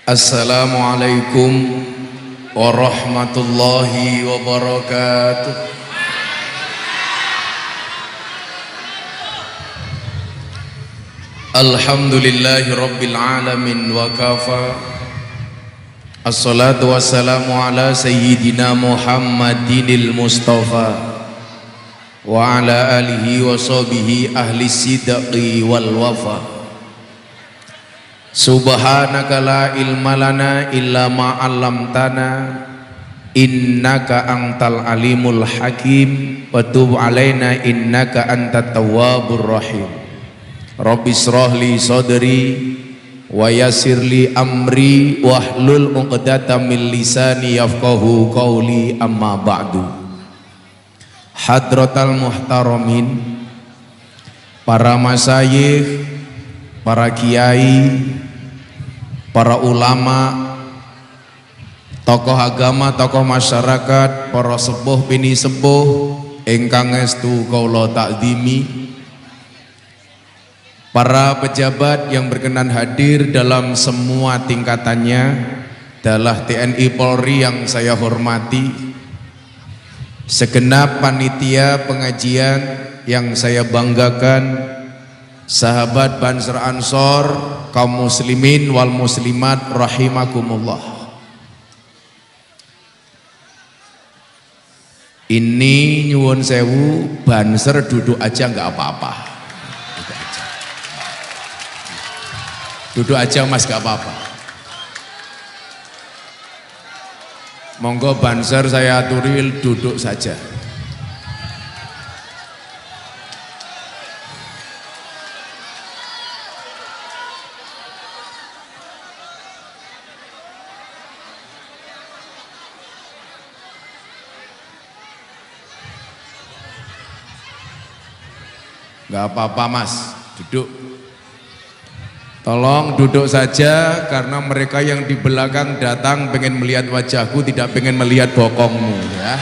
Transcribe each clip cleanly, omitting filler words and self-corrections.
Assalamualaikum warahmatullahi wabarakatuh. Alhamdulillahi rabbil alamin wa kafa. Assalatu wassalamu ala sayyidina Muhammadinil Mustafa wa ala alihi wa sahbihi ahli sidqi wal wafa. Subhanaka la ilma lana illa ma 'allamtana innaka antal alimul hakim wa tub alaina innaka antat tawwabur rahim. Rabbi shrah li sadri wa yassir li amri wahlul 'uqdatam min lisani yafqahu qawli amma ba'du. Hadratal muhtaramin, para masyayikh, para kiai, para ulama, tokoh agama, tokoh masyarakat, para sepuh bini sepuh ingkang estu kaula takzimi, para pejabat yang berkenan hadir dalam semua tingkatannya, adalah TNI Polri yang saya hormati, segenap panitia pengajian yang saya banggakan, sahabat Banser Ansor, kaum muslimin wal muslimat rahimakumullah. Ini nyuwun sewu, Banser duduk aja nggak apa-apa. Duduk aja mas, nggak apa-apa. Monggo Banser saya aturi duduk saja. Gak apa-apa mas, duduk. Tolong duduk saja, karena mereka yang di belakang datang pengen melihat wajahku, tidak pengen melihat bokongmu ya.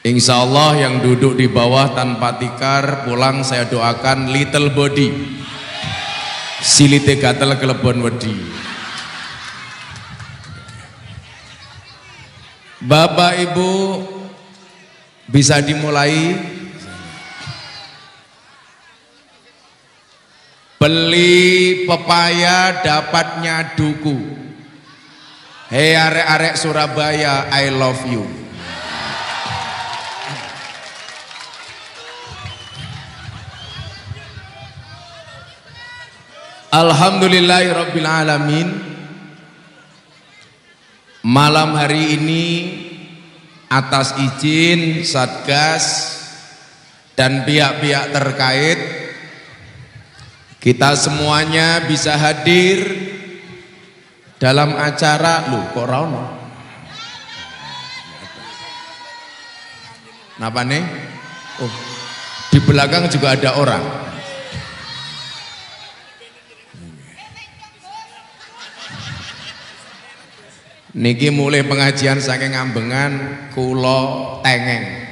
Insya Allah yang duduk di bawah tanpa tikar pulang saya doakan little body, silite gatel kelebon wedi. Bapak Ibu bisa dimulai. Beli pepaya dapatnya duku. Hei arek-arek Surabaya, I love you. Alhamdulillahirabbil alamin. Malam hari ini atas izin Satgas dan pihak-pihak terkait, kita semuanya bisa hadir dalam acara. Loh kok rauno? Napa nih? Oh, di belakang juga ada orang. Niki mulai pengajian saking Ambengan kulo tengeng.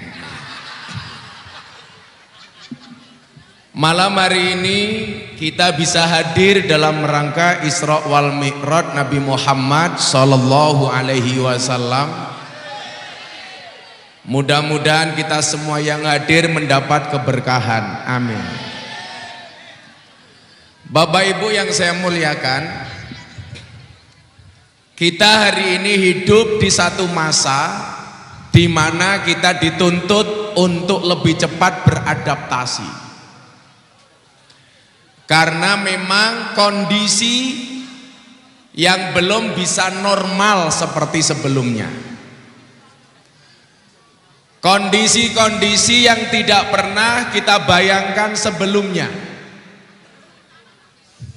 Malam hari ini kita bisa hadir dalam rangka Isra wal Mi'raj Nabi Muhammad sallallahu alaihi wasallam. Mudah-mudahan kita semua yang hadir mendapat keberkahan. Amin. Bapak Ibu yang saya muliakan, kita hari ini hidup di satu masa di mana kita dituntut untuk lebih cepat beradaptasi. Karena memang kondisi yang belum bisa normal seperti sebelumnya. Kondisi-kondisi yang tidak pernah kita bayangkan sebelumnya.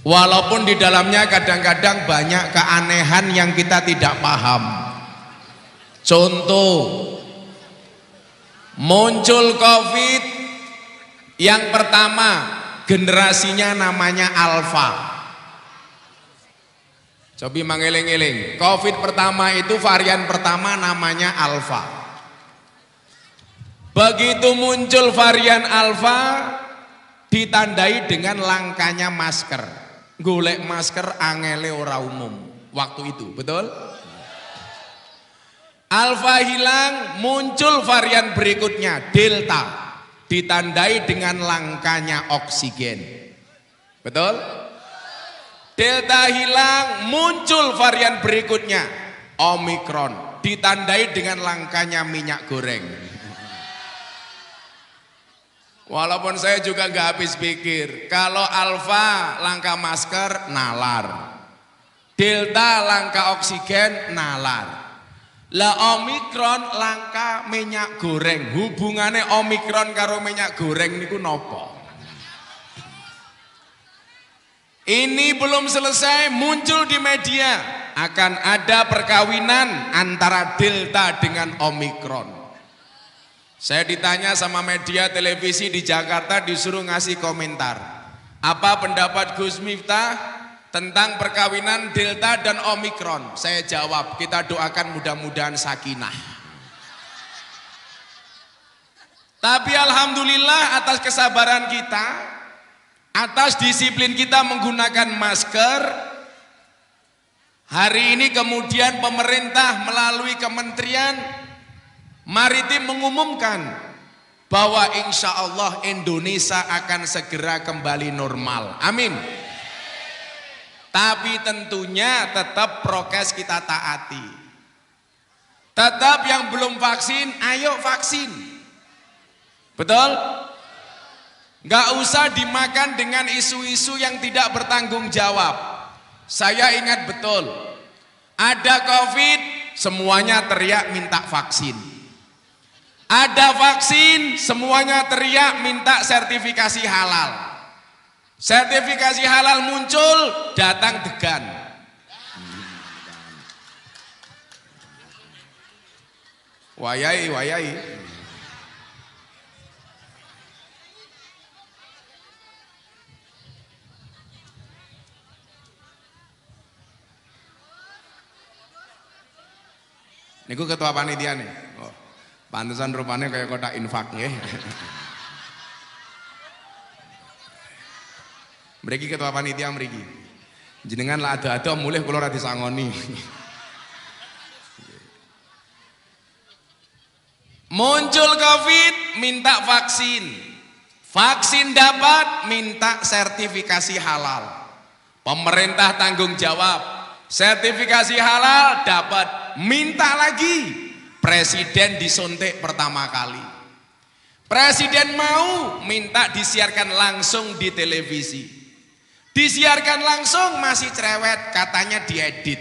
Walaupun di dalamnya kadang-kadang banyak keanehan yang kita tidak paham. Contoh, muncul COVID yang pertama, generasinya namanya Alpha. Cobi mangeling-eling, COVID pertama itu varian pertama namanya Alpha. Begitu muncul varian Alpha, ditandai dengan langkanya masker. Golek masker angele ora umum waktu itu, betul? Alfa hilang, muncul varian berikutnya, Delta, ditandai dengan langkanya oksigen. Betul? Delta hilang, muncul varian berikutnya, Omikron, ditandai dengan langkanya minyak goreng. Walaupun saya juga nggak habis pikir, kalau Alfa langka masker, nalar. Delta langka oksigen, nalar. Lah Omikron langka minyak goreng. Hubungannya Omikron karo minyak goreng niku nopo? Ini belum selesai, muncul di media akan ada perkawinan antara Delta dengan Omikron. Saya ditanya sama media televisi di Jakarta, disuruh ngasih komentar. Apa pendapat Gus Miftah tentang perkawinan Delta dan Omikron? Saya jawab, kita doakan mudah-mudahan sakinah. Tapi alhamdulillah atas kesabaran kita, atas disiplin kita menggunakan masker, hari ini kemudian pemerintah melalui Kementerian Maritim mengumumkan bahwa insya Allah Indonesia akan segera kembali normal. Amin. Tapi tentunya tetap prokes kita taati. Tetap yang belum vaksin, ayo vaksin. Betul? Nggak usah dimakan dengan isu-isu yang tidak bertanggung jawab. Saya ingat betul, ada COVID, semuanya teriak minta vaksin. Ada vaksin, semuanya teriak minta sertifikasi halal. Sertifikasi halal muncul, datang degan. Wayai, wayai. Niku ketua panitia nih. Oh, pantesan rupanya kayak kotak infak nggih. Mriki ketua panitia mriki. Jenengan lah ada-ada mulih kula ora disangoni. Muncul COVID, minta vaksin. Vaksin dapat, minta sertifikasi halal. Pemerintah tanggung jawab. Sertifikasi halal dapat, minta lagi. Presiden disuntik pertama kali. Presiden mau, minta disiarkan langsung di televisi. Disiarkan langsung masih cerewet, katanya diedit.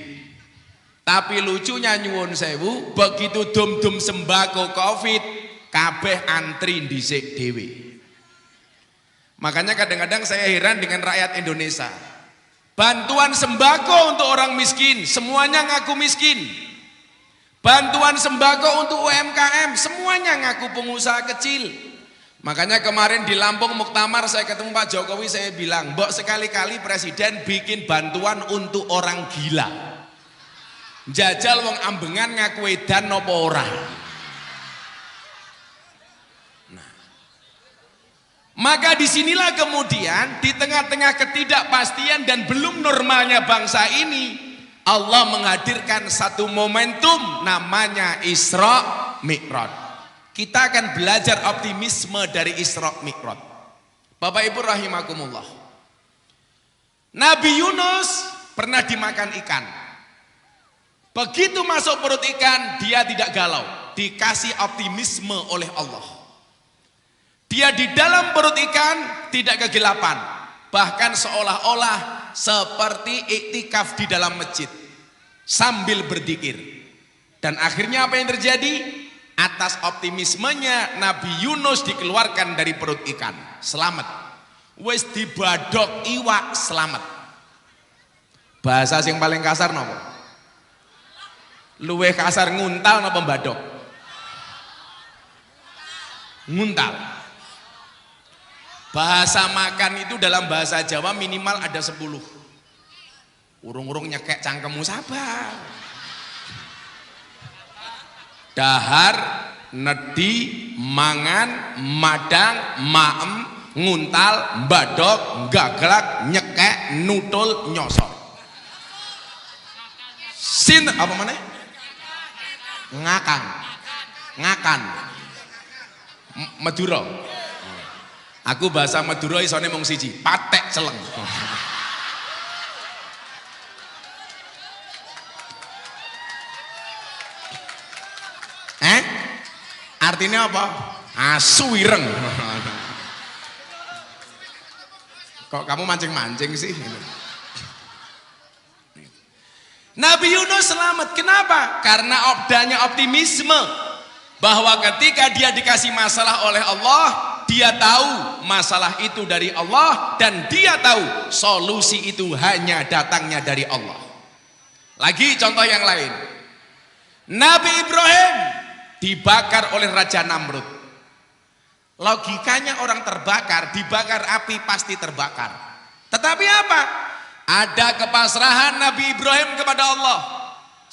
Tapi lucunya nyuwun sewu, begitu dum-dum sembako COVID, kabeh antri dhisik dhewe. Makanya kadang-kadang saya heran dengan rakyat Indonesia. Bantuan sembako untuk orang miskin, semuanya ngaku miskin. Bantuan sembako untuk UMKM, semuanya ngaku pengusaha kecil. Makanya kemarin di Lampung Muktamar saya ketemu Pak Jokowi, saya bilang, mbok sekali-kali presiden bikin bantuan untuk orang gila. Jajal wong ambengan ngaku edan napa ora. Nah, maka disinilah kemudian di tengah-tengah ketidakpastian dan belum normalnya bangsa ini, Allah menghadirkan satu momentum namanya Isra Mi'raj. Kita akan belajar optimisme dari Isra Mi'raj. Bapak Ibu rahimakumullah. Nabi Yunus pernah dimakan ikan. Begitu masuk perut ikan, dia tidak galau, dikasih optimisme oleh Allah. Dia di dalam perut ikan tidak kegelapan, bahkan seolah-olah seperti iktikaf di dalam masjid sambil berzikir. Dan akhirnya apa yang terjadi? Atas optimismenya Nabi Yunus dikeluarkan dari perut ikan, selamat. Wis dibadok iwak, selamat. Bahasa yang paling kasar nopo? Luweh kasar nguntal nopo badok? Nguntal. Bahasa makan itu dalam bahasa Jawa minimal ada 10. Urung-urung nyekek cangkemmu, sabar. Dahar, nedi, mangan, madang, maem, nguntal, mbadok, gaglak, nyekek, nutul, nyosor. Sin apa mana? Ngakan. Madura. Aku bahasa Madura isone mung siji, patek celeng. Artinya apa? Asu ireng. Kok kamu mancing-mancing sih? Nabi Yunus selamat. Kenapa? Karena adanya optimisme bahwa ketika dia dikasih masalah oleh Allah, dia tahu masalah itu dari Allah dan dia tahu solusi itu hanya datangnya dari Allah. Lagi contoh yang lain. Nabi Ibrahim dibakar oleh Raja Namrud. Logikanya orang terbakar, dibakar api pasti terbakar. Tetapi apa? Ada kepasrahan Nabi Ibrahim kepada Allah.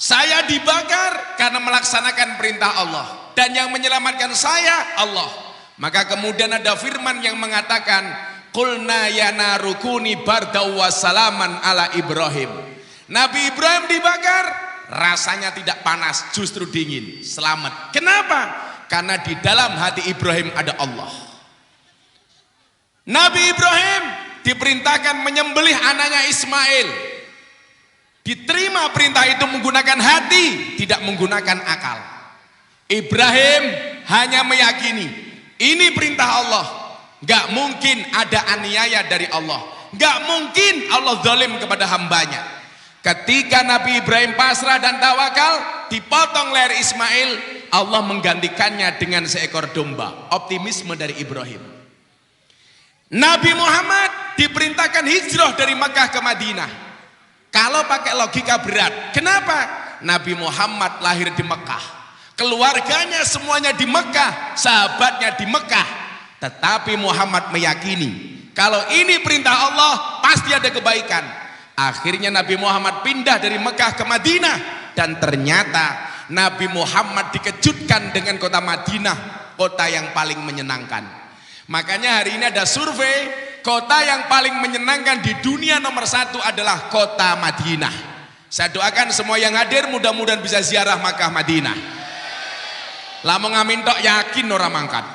Saya dibakar karena melaksanakan perintah Allah. Dan yang menyelamatkan saya Allah. Maka kemudian ada firman yang mengatakan, Qulna ya narukuni bardaw wa salaman ala Ibrahim. Nabi Ibrahim dibakar, rasanya tidak panas, justru dingin, selamat. Kenapa? Karena di dalam hati Ibrahim ada Allah. Nabi Ibrahim diperintahkan menyembelih anaknya Ismail. Diterima perintah itu menggunakan hati, tidak menggunakan akal. Ibrahim hanya meyakini ini perintah Allah. Gak mungkin ada aniaya dari Allah. Gak mungkin Allah zalim kepada hambanya. Ketika Nabi Ibrahim pasrah dan tawakal, dipotong leher Ismail, Allah menggantikannya dengan seekor domba. Optimisme dari Ibrahim. Nabi Muhammad diperintahkan hijrah dari Makkah ke Madinah. Kalau pakai logika berat, kenapa? Nabi Muhammad lahir di Mekah, keluarganya semuanya di Mekah, sahabatnya di Mekah. Tetapi Muhammad meyakini kalau ini perintah Allah pasti ada kebaikan. Akhirnya Nabi Muhammad pindah dari Mekah ke Madinah. Dan ternyata Nabi Muhammad dikejutkan dengan kota Madinah, kota yang paling menyenangkan. Makanya hari ini ada survei, kota yang paling menyenangkan di dunia nomor 1 adalah kota Madinah. Saya doakan semua yang hadir mudah-mudahan bisa ziarah Makkah Madinah. Lamun ngamin tok yakin orang mangkat.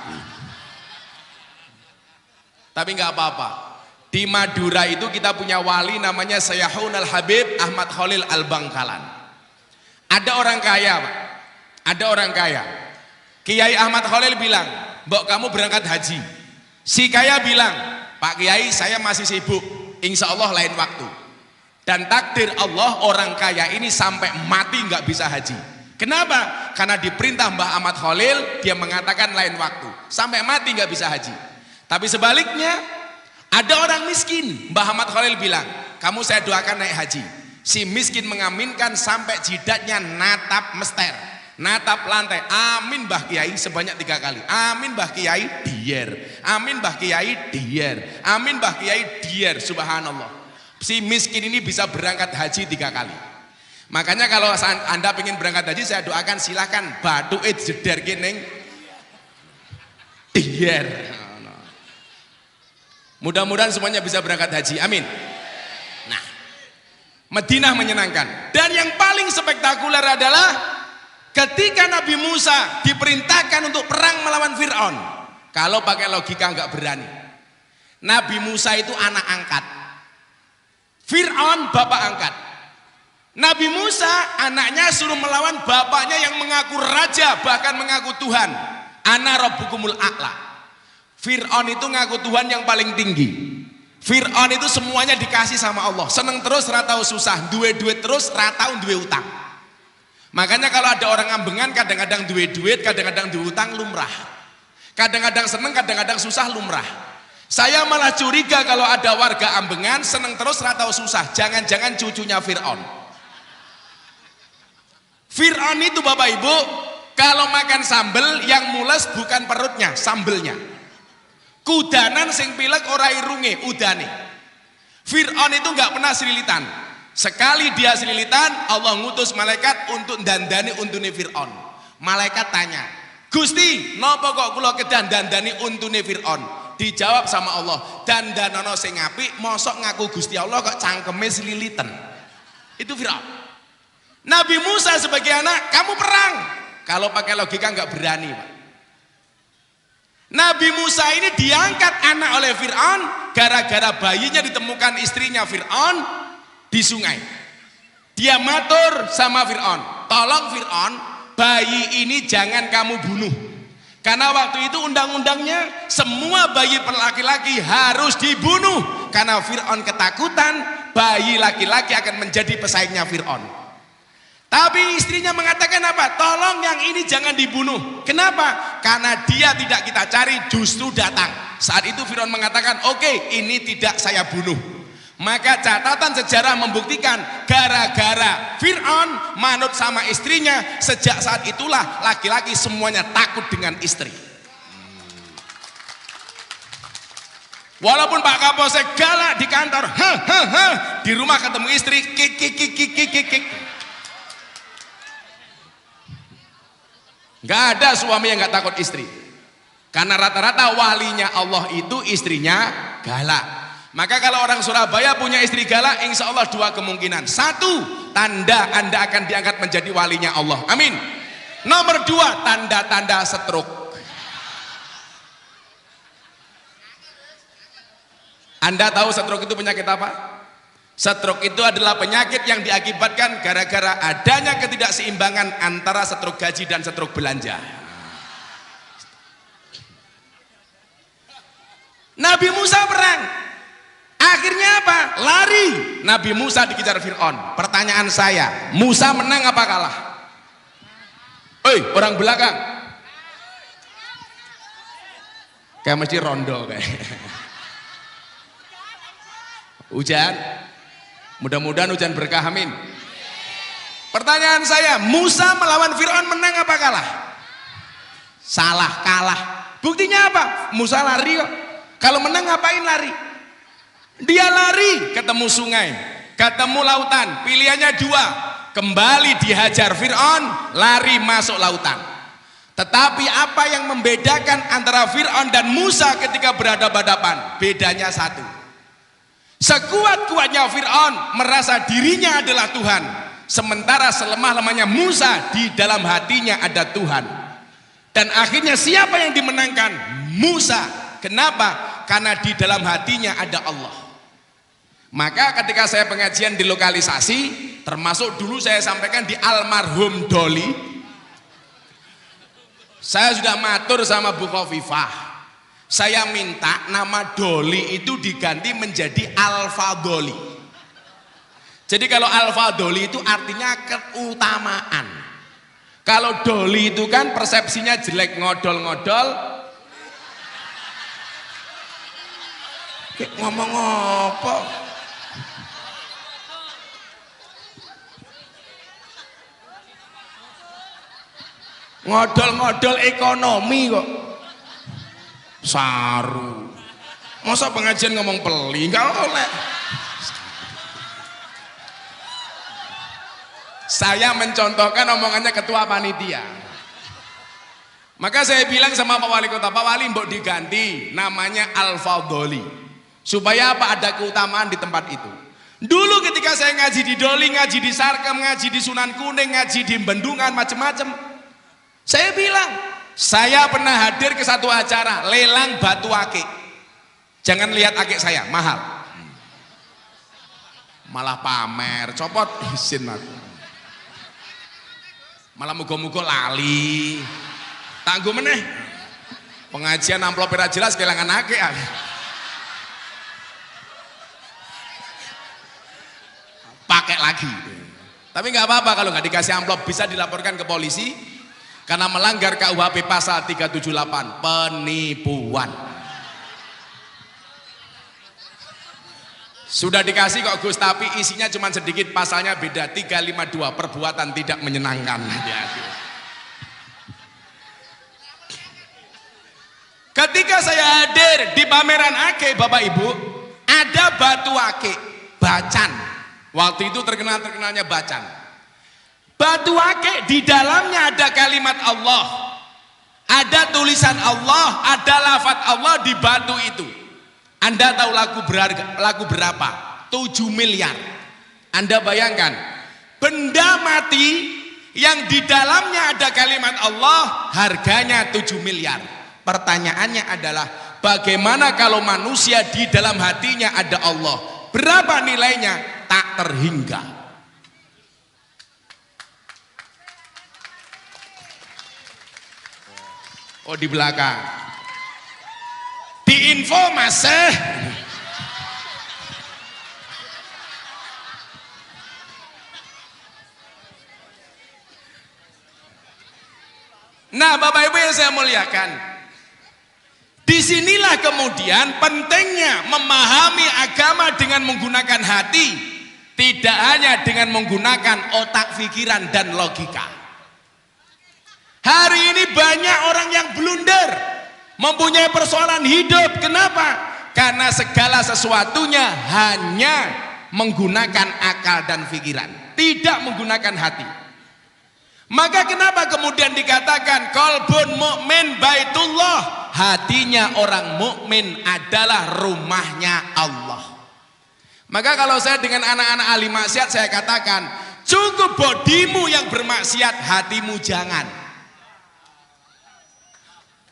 Tapi nggak apa-apa. Di Madura itu kita punya wali namanya Sayyahun Al-Habib Ahmad Khalil Al-Bangkalan. Ada orang kaya, Pak. Ada orang kaya. Kiai Ahmad Khalil bilang, "Mbok kamu berangkat haji." Si kaya bilang, "Pak Kiai, saya masih sibuk. Insya Allah lain waktu." Dan takdir Allah, orang kaya ini sampai mati nggak bisa haji. Kenapa? Karena diperintah Mbah Ahmad Khalil, dia mengatakan lain waktu. Sampai mati nggak bisa haji. Tapi sebaliknya, ada orang miskin, Mbah Ahmad Khalil bilang, kamu saya doakan naik haji. Si miskin mengaminkan sampai jidatnya natap mester, natap lantai. Amin Mbah Kiai sebanyak 3 kali. Amin Mbah Kiai dier. Amin Mbah Kiai dier. Amin Mbah Kiai dier. Subhanallah. Si miskin ini bisa berangkat haji 3 kali. Makanya kalau Anda ingin berangkat haji, saya doakan silahkan batu jeder gini dier. Mudah-mudahan semuanya bisa berangkat haji, amin. Nah, Madinah menyenangkan. Dan yang paling spektakuler adalah ketika Nabi Musa diperintahkan untuk perang melawan Fir'aun. Kalau pakai logika nggak berani. Nabi Musa itu anak angkat, Fir'aun bapak angkat. Nabi Musa anaknya suruh melawan bapaknya yang mengaku raja, bahkan mengaku Tuhan. Ana rabbukumul a'la. Fir'aun itu ngaku Tuhan yang paling tinggi. Fir'aun itu semuanya dikasih sama Allah, seneng terus ratau susah, duit terus ratau duwe utang. Makanya kalau ada orang ambengan kadang-kadang duwe duit, kadang-kadang duwe utang lumrah. Kadang-kadang seneng, kadang-kadang susah lumrah. Saya malah curiga kalau ada warga ambengan seneng terus ratau susah, jangan-jangan cucunya Fir'aun. Fir'aun itu Bapak Ibu, kalau makan sambel yang mules bukan perutnya, sambelnya. Kudanan sing pilek ora irunge udane. Fir'aun itu nggak pernah selilitan. Sekali dia selilitan, Allah ngutus malaikat untuk dandani untune Fir'aun. Malaikat tanya, "Gusti, napa kok kula kedan dandani untune Fir'aun?" Dijawab sama Allah, dandanono sing apik, mosok ngaku Gusti Allah kok cangkeme selilitan. Itu Firaun. Nabi Musa sebagai anak, kamu perang. Kalau pakai logika nggak berani, Pak. Nabi Musa ini diangkat anak oleh Firaun gara-gara bayinya ditemukan istrinya Firaun di sungai. Dia matur sama Firaun, tolong Firaun, bayi ini jangan kamu bunuh. Karena waktu itu undang-undangnya semua bayi laki-laki harus dibunuh. Karena Firaun ketakutan bayi laki-laki akan menjadi pesaingnya Firaun. Tapi istrinya mengatakan apa? Tolong yang ini jangan dibunuh. Kenapa? Karena dia tidak kita cari justru datang. Saat itu Firaun mengatakan, oke, ini tidak saya bunuh. Maka catatan sejarah membuktikan gara-gara Firaun manut sama istrinya, sejak saat itulah laki-laki semuanya takut dengan istri. Walaupun Pak Kapolsek galak di kantor, di rumah ketemu istri kik. Gak ada suami yang gak takut istri. Karena rata-rata walinya Allah itu istrinya galak. Maka kalau orang Surabaya punya istri galak, insya Allah dua kemungkinan. Satu, tanda Anda akan diangkat menjadi walinya Allah. Amin. Nomor dua, tanda-tanda stroke. Anda tahu stroke itu penyakit apa? Stroke itu adalah penyakit yang diakibatkan gara-gara adanya ketidakseimbangan antara stroke gaji dan stroke belanja. Nabi Musa perang. Akhirnya apa? Lari. Nabi Musa dikejar Firaun. Pertanyaan saya, Musa menang apa kalah? Orang belakang. Kayak mesti rondo kayak. Hujan. Mudah-mudahan hujan berkah, amin. Pertanyaan saya, Musa melawan Firaun menang apa kalah? Salah, kalah. Buktinya apa? Musa lari kok. Kalau menang ngapain lari? Dia lari, ketemu sungai, ketemu lautan, pilihannya dua, kembali dihajar Firaun, lari masuk lautan. Tetapi apa yang membedakan antara Firaun dan Musa ketika berhadapan-hadapan? Bedanya satu, sekuat-kuatnya Firaun merasa dirinya adalah Tuhan, sementara selemah-lemahnya Musa di dalam hatinya ada Tuhan. Dan akhirnya siapa yang dimenangkan? Musa. Kenapa? Karena di dalam hatinya ada Allah. Maka ketika saya pengajian di lokalisasi, termasuk dulu saya sampaikan di almarhum Doli, saya sudah matur sama Bu Khofifah, saya minta nama Doli itu diganti menjadi Alfa Doli. Jadi kalau Alfa Doli itu artinya keutamaan. Kalau Doli itu kan persepsinya jelek, ngodol-ngodol. Ngomong apa? Ngodol-ngodol ekonomi kok. Saru. Masa pengajian ngomong peli? Enggak oleh. Saya mencontohkan omongannya ketua panitia. Maka saya bilang sama Pak Wali Kota, Pak Wali mbok diganti namanya Al-Fadholi. Supaya apa? Ada keutamaan di tempat itu. Dulu ketika saya ngaji di Doli, ngaji di Sarkem, ngaji di Sunan Kuning, ngaji di Bendungan, macam-macam. Saya bilang, saya pernah hadir ke satu acara lelang batu akik. Jangan lihat akik saya, mahal. Malah pamer, copot izin aku. Malah mugo-mugo lali. Tangguh meneh. Pengajian amplop ora jelas kelangan akik. Pakai lagi. Tapi nggak apa-apa kalau nggak dikasih amplop, bisa dilaporkan ke polisi. Karena melanggar KUHP pasal 378 penipuan. Sudah dikasih kok Gus, tapi isinya cuma sedikit, pasalnya beda, 352 perbuatan tidak menyenangkan. Ketika saya hadir di pameran akik, Bapak Ibu, ada batu akik bacan. Waktu itu terkenalnya bacan. Batu akik di dalamnya ada kalimat Allah. Ada tulisan Allah, ada lafaz Allah di batu itu. Anda tahu lagu berapa? 7 miliar. Anda bayangkan, benda mati yang di dalamnya ada kalimat Allah harganya 7 miliar. Pertanyaannya adalah bagaimana kalau manusia di dalam hatinya ada Allah? Berapa nilainya? Tak terhingga. Oh, di belakang. Di info masih. Nah, Bapak Ibu yang saya muliakan, disinilah kemudian pentingnya memahami agama dengan menggunakan hati, tidak hanya dengan menggunakan otak, pikiran, dan logika. Hari ini banyak orang yang blunder, mempunyai persoalan hidup. Kenapa? Karena segala sesuatunya hanya menggunakan akal dan pikiran, tidak menggunakan hati. Maka kenapa kemudian dikatakan qalbun mukmin baitullah? Hatinya orang mukmin adalah rumahnya Allah. Maka kalau saya dengan anak-anak ahli maksiat saya katakan, cukup bodimu yang bermaksiat, hatimu jangan.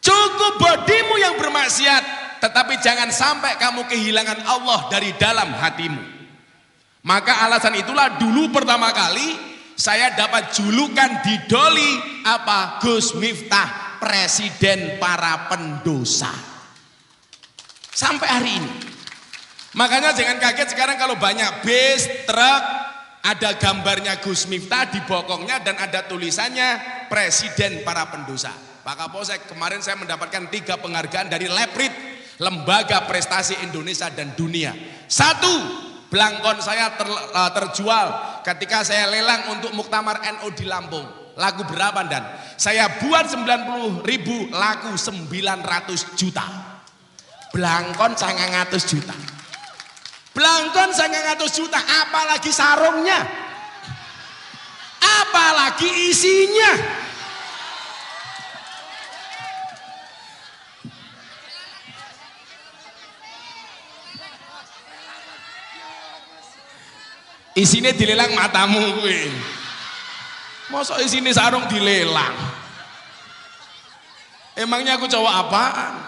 Cukup bodimu yang bermaksiat, tetapi jangan sampai kamu kehilangan Allah dari dalam hatimu. Maka alasan itulah dulu pertama kali saya dapat julukan di Doli apa? Gus Miftah, presiden para pendosa. Sampai hari ini. Makanya jangan kaget sekarang kalau banyak bis, truk, ada gambarnya Gus Miftah di bokongnya dan ada tulisannya presiden para pendosa. Pak Kapolsek, kemarin saya mendapatkan 3 penghargaan dari Leprit, Lembaga Prestasi Indonesia dan Dunia. 1, belangkon saya terjual ketika saya lelang untuk Muktamar NU di Lampung. Lagu berapa dan? Saya buat 90.000, laku 900 juta. Belangkon 900 juta. Belangkon 900 juta, apalagi sarungnya? Apalagi isinya? Isinya dilelang matamu gue. Masa isinya sarung dilelang? Emangnya aku cowok apaan?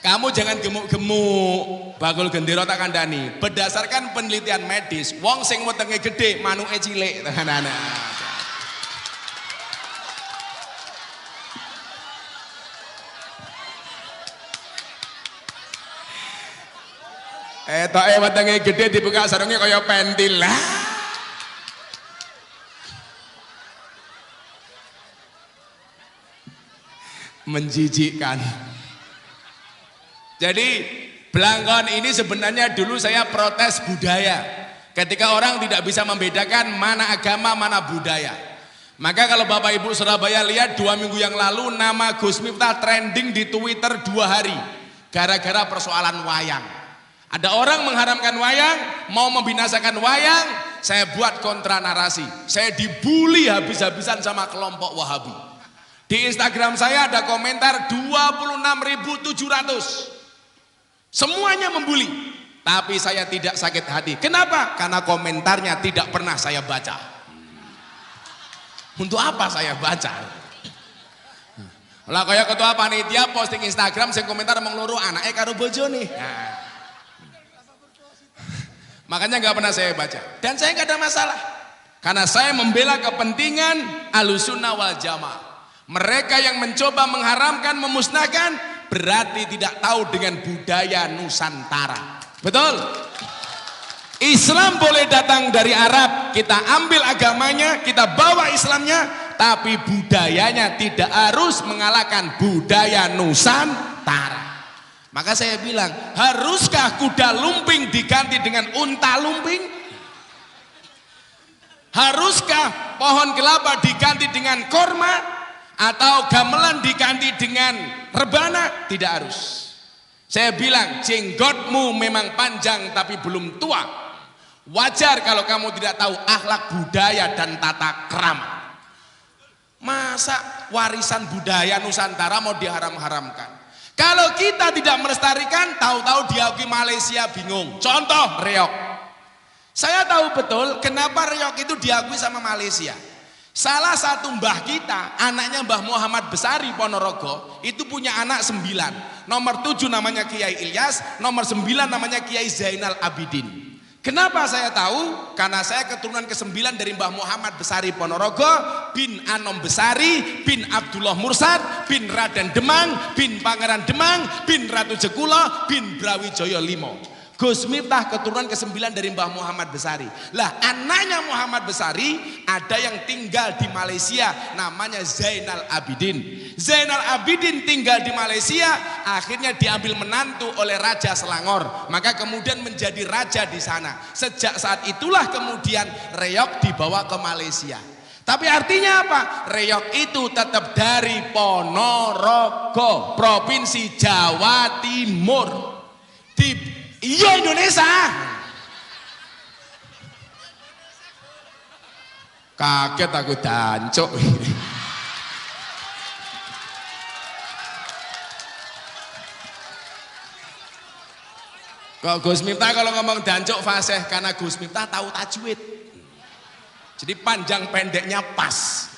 Kamu jangan gemuk-gemuk, bakul gendero tak kandani. Berdasarkan penelitian medis, wong sing wetenge gede, manuke cilik. Toke wetenge gede dibuka sarungnya kaya pentil lah. Menjijikkan. Jadi belangkon ini sebenarnya dulu saya protes budaya. Ketika orang tidak bisa membedakan mana agama, mana budaya. Maka kalau Bapak Ibu Surabaya lihat 2 minggu yang lalu nama Gus Miftah trending di Twitter 2 hari. Gara-gara persoalan wayang. Ada orang mengharamkan wayang, mau membinasakan wayang, saya buat kontra narasi. Saya dibully habis-habisan sama kelompok Wahabi. Di Instagram saya ada komentar 26.700. Semuanya membuli. Tapi saya tidak sakit hati. Kenapa? Karena komentarnya tidak pernah saya baca. Untuk apa saya baca? Lah kayak ketua panitia posting Instagram sing komentar mong loro anake karo bojone. Nah. Makanya nggak pernah saya baca dan saya nggak ada masalah karena saya membela kepentingan Ahlussunnah wal Jamaah. Mereka yang mencoba mengharamkan, memusnahkan berarti tidak tahu dengan budaya Nusantara. Betul? Islam boleh datang dari Arab, kita ambil agamanya, kita bawa Islamnya, tapi budayanya tidak harus mengalahkan budaya Nusantara. Maka saya bilang, haruskah kuda lumping diganti dengan unta lumping? Haruskah pohon kelapa diganti dengan korma? Atau gamelan diganti dengan rebana? Tidak harus. Saya bilang, jenggotmu memang panjang tapi belum tua. Wajar kalau kamu tidak tahu akhlak budaya dan tata krama. Masa warisan budaya Nusantara mau diharam-haramkan. Kalau kita tidak melestarikan, tahu-tahu diakui Malaysia bingung. Contoh reog. Saya tahu betul kenapa reog itu diakui sama Malaysia. Salah satu mbah kita, anaknya Mbah Muhammad Besari Ponorogo, itu punya anak 9. Nomor 7 namanya Kiai Ilyas, nomor 9 namanya Kiai Zainal Abidin. Kenapa saya tahu? Karena saya keturunan ke-9 dari Mbah Muhammad Besari Ponorogo, bin Anom Besari, bin Abdullah Mursad, bin Raden Demang, bin Pangeran Demang, bin Ratu Jekulo, bin Brawijaya Limo. Gus Miftah keturunan ke-9 dari Mbah Muhammad Besari. Lah anaknya Muhammad Besari ada yang tinggal di Malaysia namanya Zainal Abidin. Zainal Abidin tinggal di Malaysia, akhirnya diambil menantu oleh Raja Selangor, maka kemudian menjadi raja di sana. Sejak saat itulah kemudian reog dibawa ke Malaysia. Tapi artinya apa? Reog itu tetap dari Ponorogo, Provinsi Jawa Timur. Iya Indonesia. Kaget aku dancuk. Kok Gus Miftah kalau ngomong dancuk fasih karena Gus Miftah tahu tajwid. Jadi panjang pendeknya pas.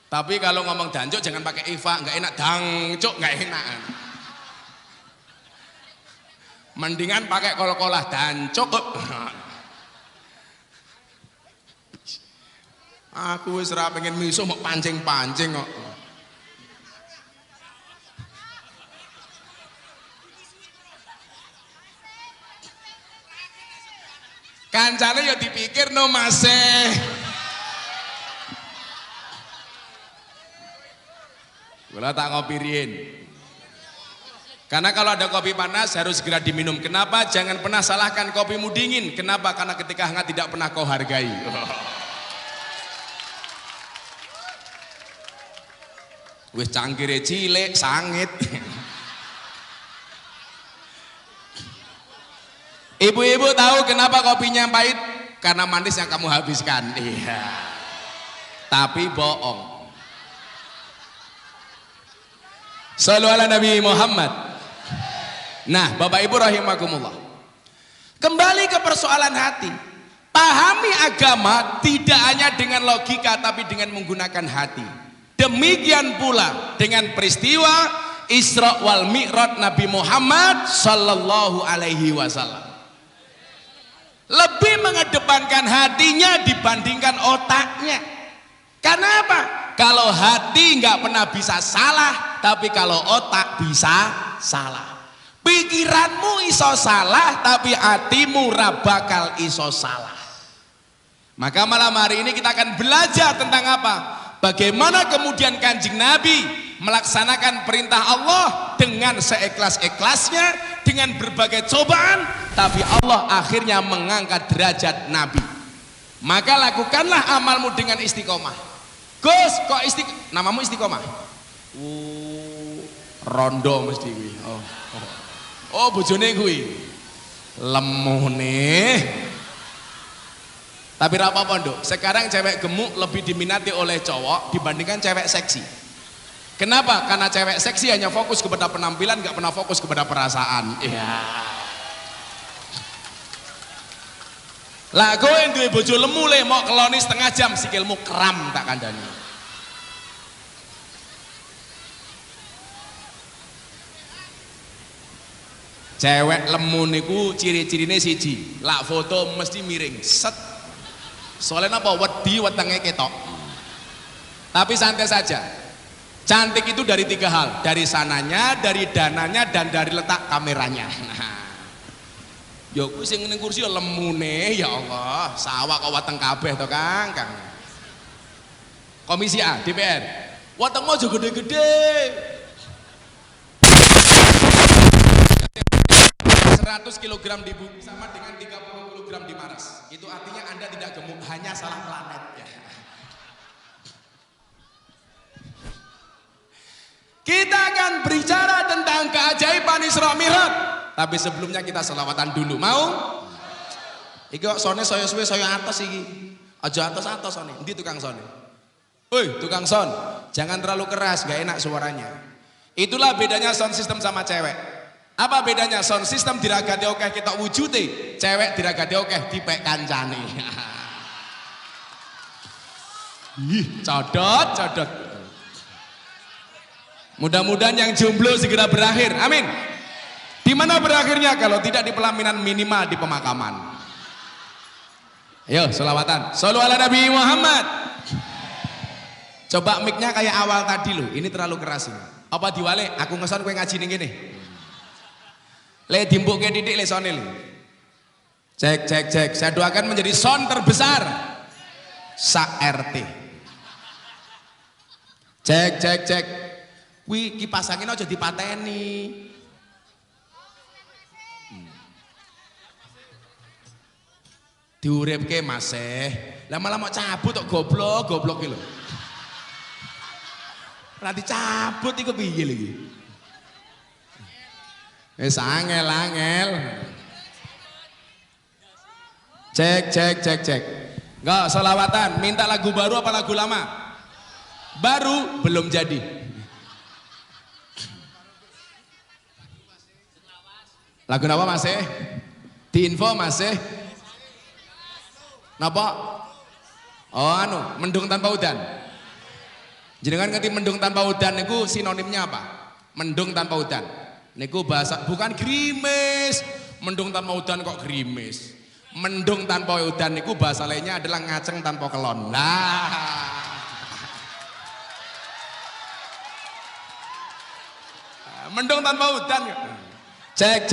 Tapi kalau ngomong dancuk jangan pakai Eva, nggak enak. Dangcuk nggak enak. Mendingan pakai kol-kolah dancuk. Aku wis ora pengen miso mau pancing-pancing kok. Kancane ya dipikir no masih. Gula tak ngopi rien. Karena kalau ada kopi panas harus segera diminum. Kenapa? Jangan pernah salahkan kopimu dingin. Kenapa? Karena ketika hangat tidak pernah kau hargai. Wis cangkire cilik, sangit. Ibu-ibu tahu kenapa kopinya pahit? Karena manis yang kamu habiskan. Iya. Tapi bohong. Shallu ala Nabi Muhammad. Nah, Bapak Ibu rahimakumullah. Kembali ke persoalan hati. Pahami agama tidak hanya dengan logika tapi dengan menggunakan hati. Demikian pula dengan peristiwa Isra wal Mi'raj Nabi Muhammad sallallahu alaihi wasallam. Lebih mengedepankan hatinya dibandingkan otaknya. Karena apa? Kalau hati nggak pernah bisa salah, tapi kalau otak bisa salah. Pikiranmu iso salah, tapi hatimu bakal iso salah. Maka malam hari ini kita akan belajar tentang apa? Bagaimana kemudian Kanjeng Nabi melaksanakan perintah Allah dengan seikhlas-ikhlasnya, dengan berbagai cobaan, tapi Allah akhirnya mengangkat derajat Nabi. Maka lakukanlah amalmu dengan istiqomah. Gus, kok namamu istiqomah? Rondo mesti kuwi. Oh, bojone kuwi. Lemune. Tapi ra apa-apa, Nduk. Sekarang cewek gemuk lebih diminati oleh cowok dibandingkan cewek seksi. Kenapa? Karena cewek seksi hanya fokus kepada penampilan, nggak pernah fokus kepada perasaan. Iya. Lah kowe duwe bojo lemu le mau keloni setengah jam sikilmu kram tak kandhani. Cewek lemu niku ciri-cirine siji, lak foto mesti miring, set. Soalnya apa? Wedi wetenge ketok. Tapi santai saja. Cantik itu dari 3 hal, dari sananya, dari dananya, dan dari letak kameranya. Nah. Ya kuwi sing ning kursi ya lemune ya Allah, sawah kok weteng kabeh to Kang. Komisi A DPR. Wetengmu aja gede-gede. 100 kg di bumi sama dengan 30 kg di Mars. Itu artinya Anda tidak gemuk, hanya salah planet ya. Kita akan berbicara tentang keajaiban Isra Mi'raj. Tapi sebelumnya kita selawatan dulu. Mau? Iki kok sone saya suwe saya atas iki. Aja atos-atos sone. Endi tukang sone? Woi, tukang son, jangan terlalu keras, gak enak suaranya. Itulah bedanya sound system sama cewek. Apa bedanya? Sound system diragati okeh kita wujute, cewek diragati okeh dipek kancane. Ih, codot. Mudah-mudahan yang jomblo segera berakhir. Amin. Di mana berakhirnya kalau tidak di pelaminan, minimal di pemakaman. Ayo, selawatan. Shallu ala Nabi Muhammad. Coba mic-nya kayak awal tadi loh. Ini terlalu keras ini. Apa diwale? Aku ngeson kowe ngaji ning kene. Le dimbukke titik le sone le. Cek. Saya doakan menjadi sound terbesar sa RT. Cek. Kuwi kipas angin aja dipateni. Diuripke masih. Lama-lama cabut tok goblok iki lho. Ora dicabut iku piye lagi? Wis angel. Cek. Enggak, selawatan. Minta lagu baru apa lagu lama? Baru belum jadi. Lagu apa masih? Diinfo masih? Napa? Oh mendung tanpa udan. Jenengan ngerti mendung tanpa udan niku sinonimnya apa? Mendung tanpa udan. Niku bahasa bukan gerimis. Mendung tanpa udan kok gerimis. Mendung tanpa udan niku bahasa lainnya adalah ngaceng tanpa kelon. Nah. Mendung tanpa udan. Cek.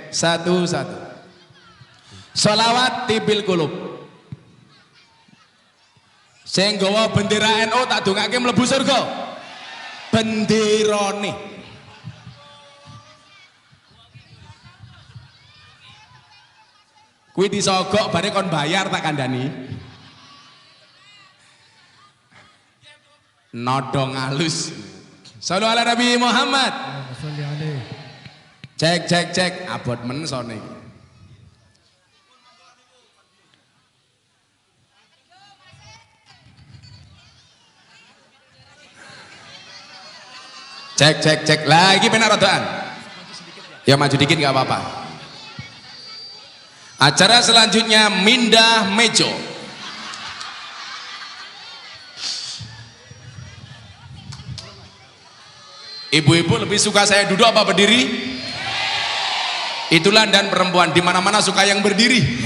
Satu. Sholawat tibil kulub. Sing nggawa bendera NU tak dongake mlebu surga. Benderane. Kuwi disogok bare kon bayar tak kandhani. Nodong halus. Shallu ala Nabi Muhammad. Cek. Abot men sone iki. Cek. Lagi penak rodaan. Ya maju dikit gak apa-apa. Acara selanjutnya Mindah Mejo. Ibu-ibu lebih suka saya duduk apa berdiri? Itulah dan perempuan di mana-mana suka yang berdiri.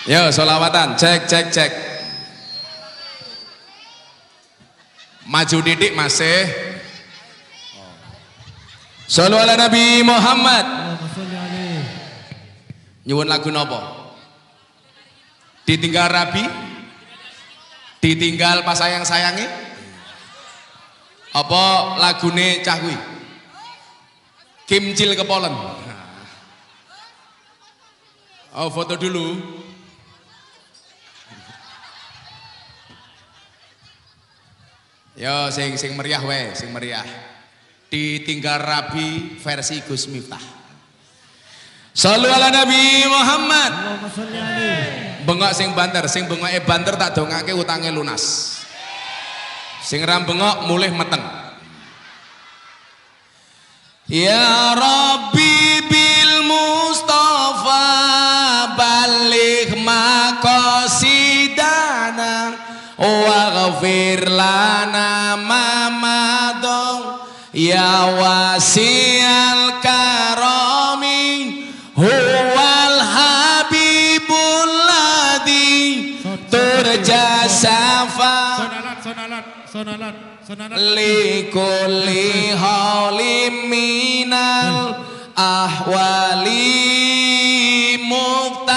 Yo, sholawatan, cek. Maju didik masih. Shallu ala Nabi Muhammad. Nyuwun lagu nopo? Ditinggal Rabi? Ditinggal pas sayang-sayangi? Apa lagune cah kuwi? Kimcil kepolen. Oh, foto dulu. Yo sing meriah we, sing meriah. Ditinggal Rabi versi Gus Miftah. Shallu ala Nabi Muhammad. Bengok sing bengoke banter tak dongake utange lunas. Sing ram bengok mulih meteng. Ya Rabbi bil Mustafa balik maqasidana waghfir lana ma madha ya wasi'al karami huwal habibul ladzi turja safa sonalat likulli halim minal ahwali muftahimin.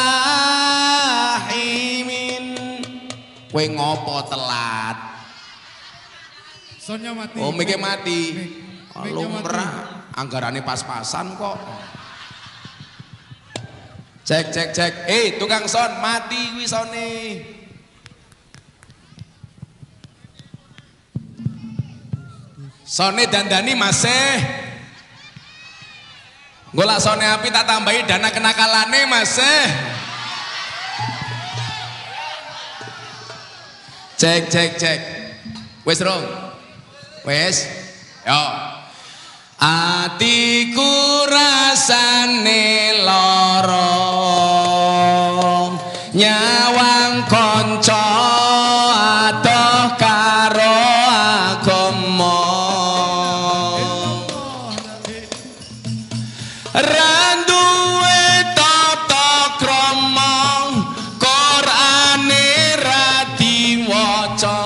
Kowe ngopo telat? Sonnya mati. Oh, mikir mati. Lumrah, anggarane pas-pasan kok. Cek. Tukang son mati kuwi sone. Sone dandani masih. Nggo laksane api tak tambahi dana kenakalane Mas. Cek cek cek. Wis rong. Wis. Yo. Atiku rasane lara nyawang kanca adoh karo agama ra duwe tata krama Qur'ane ra diwaca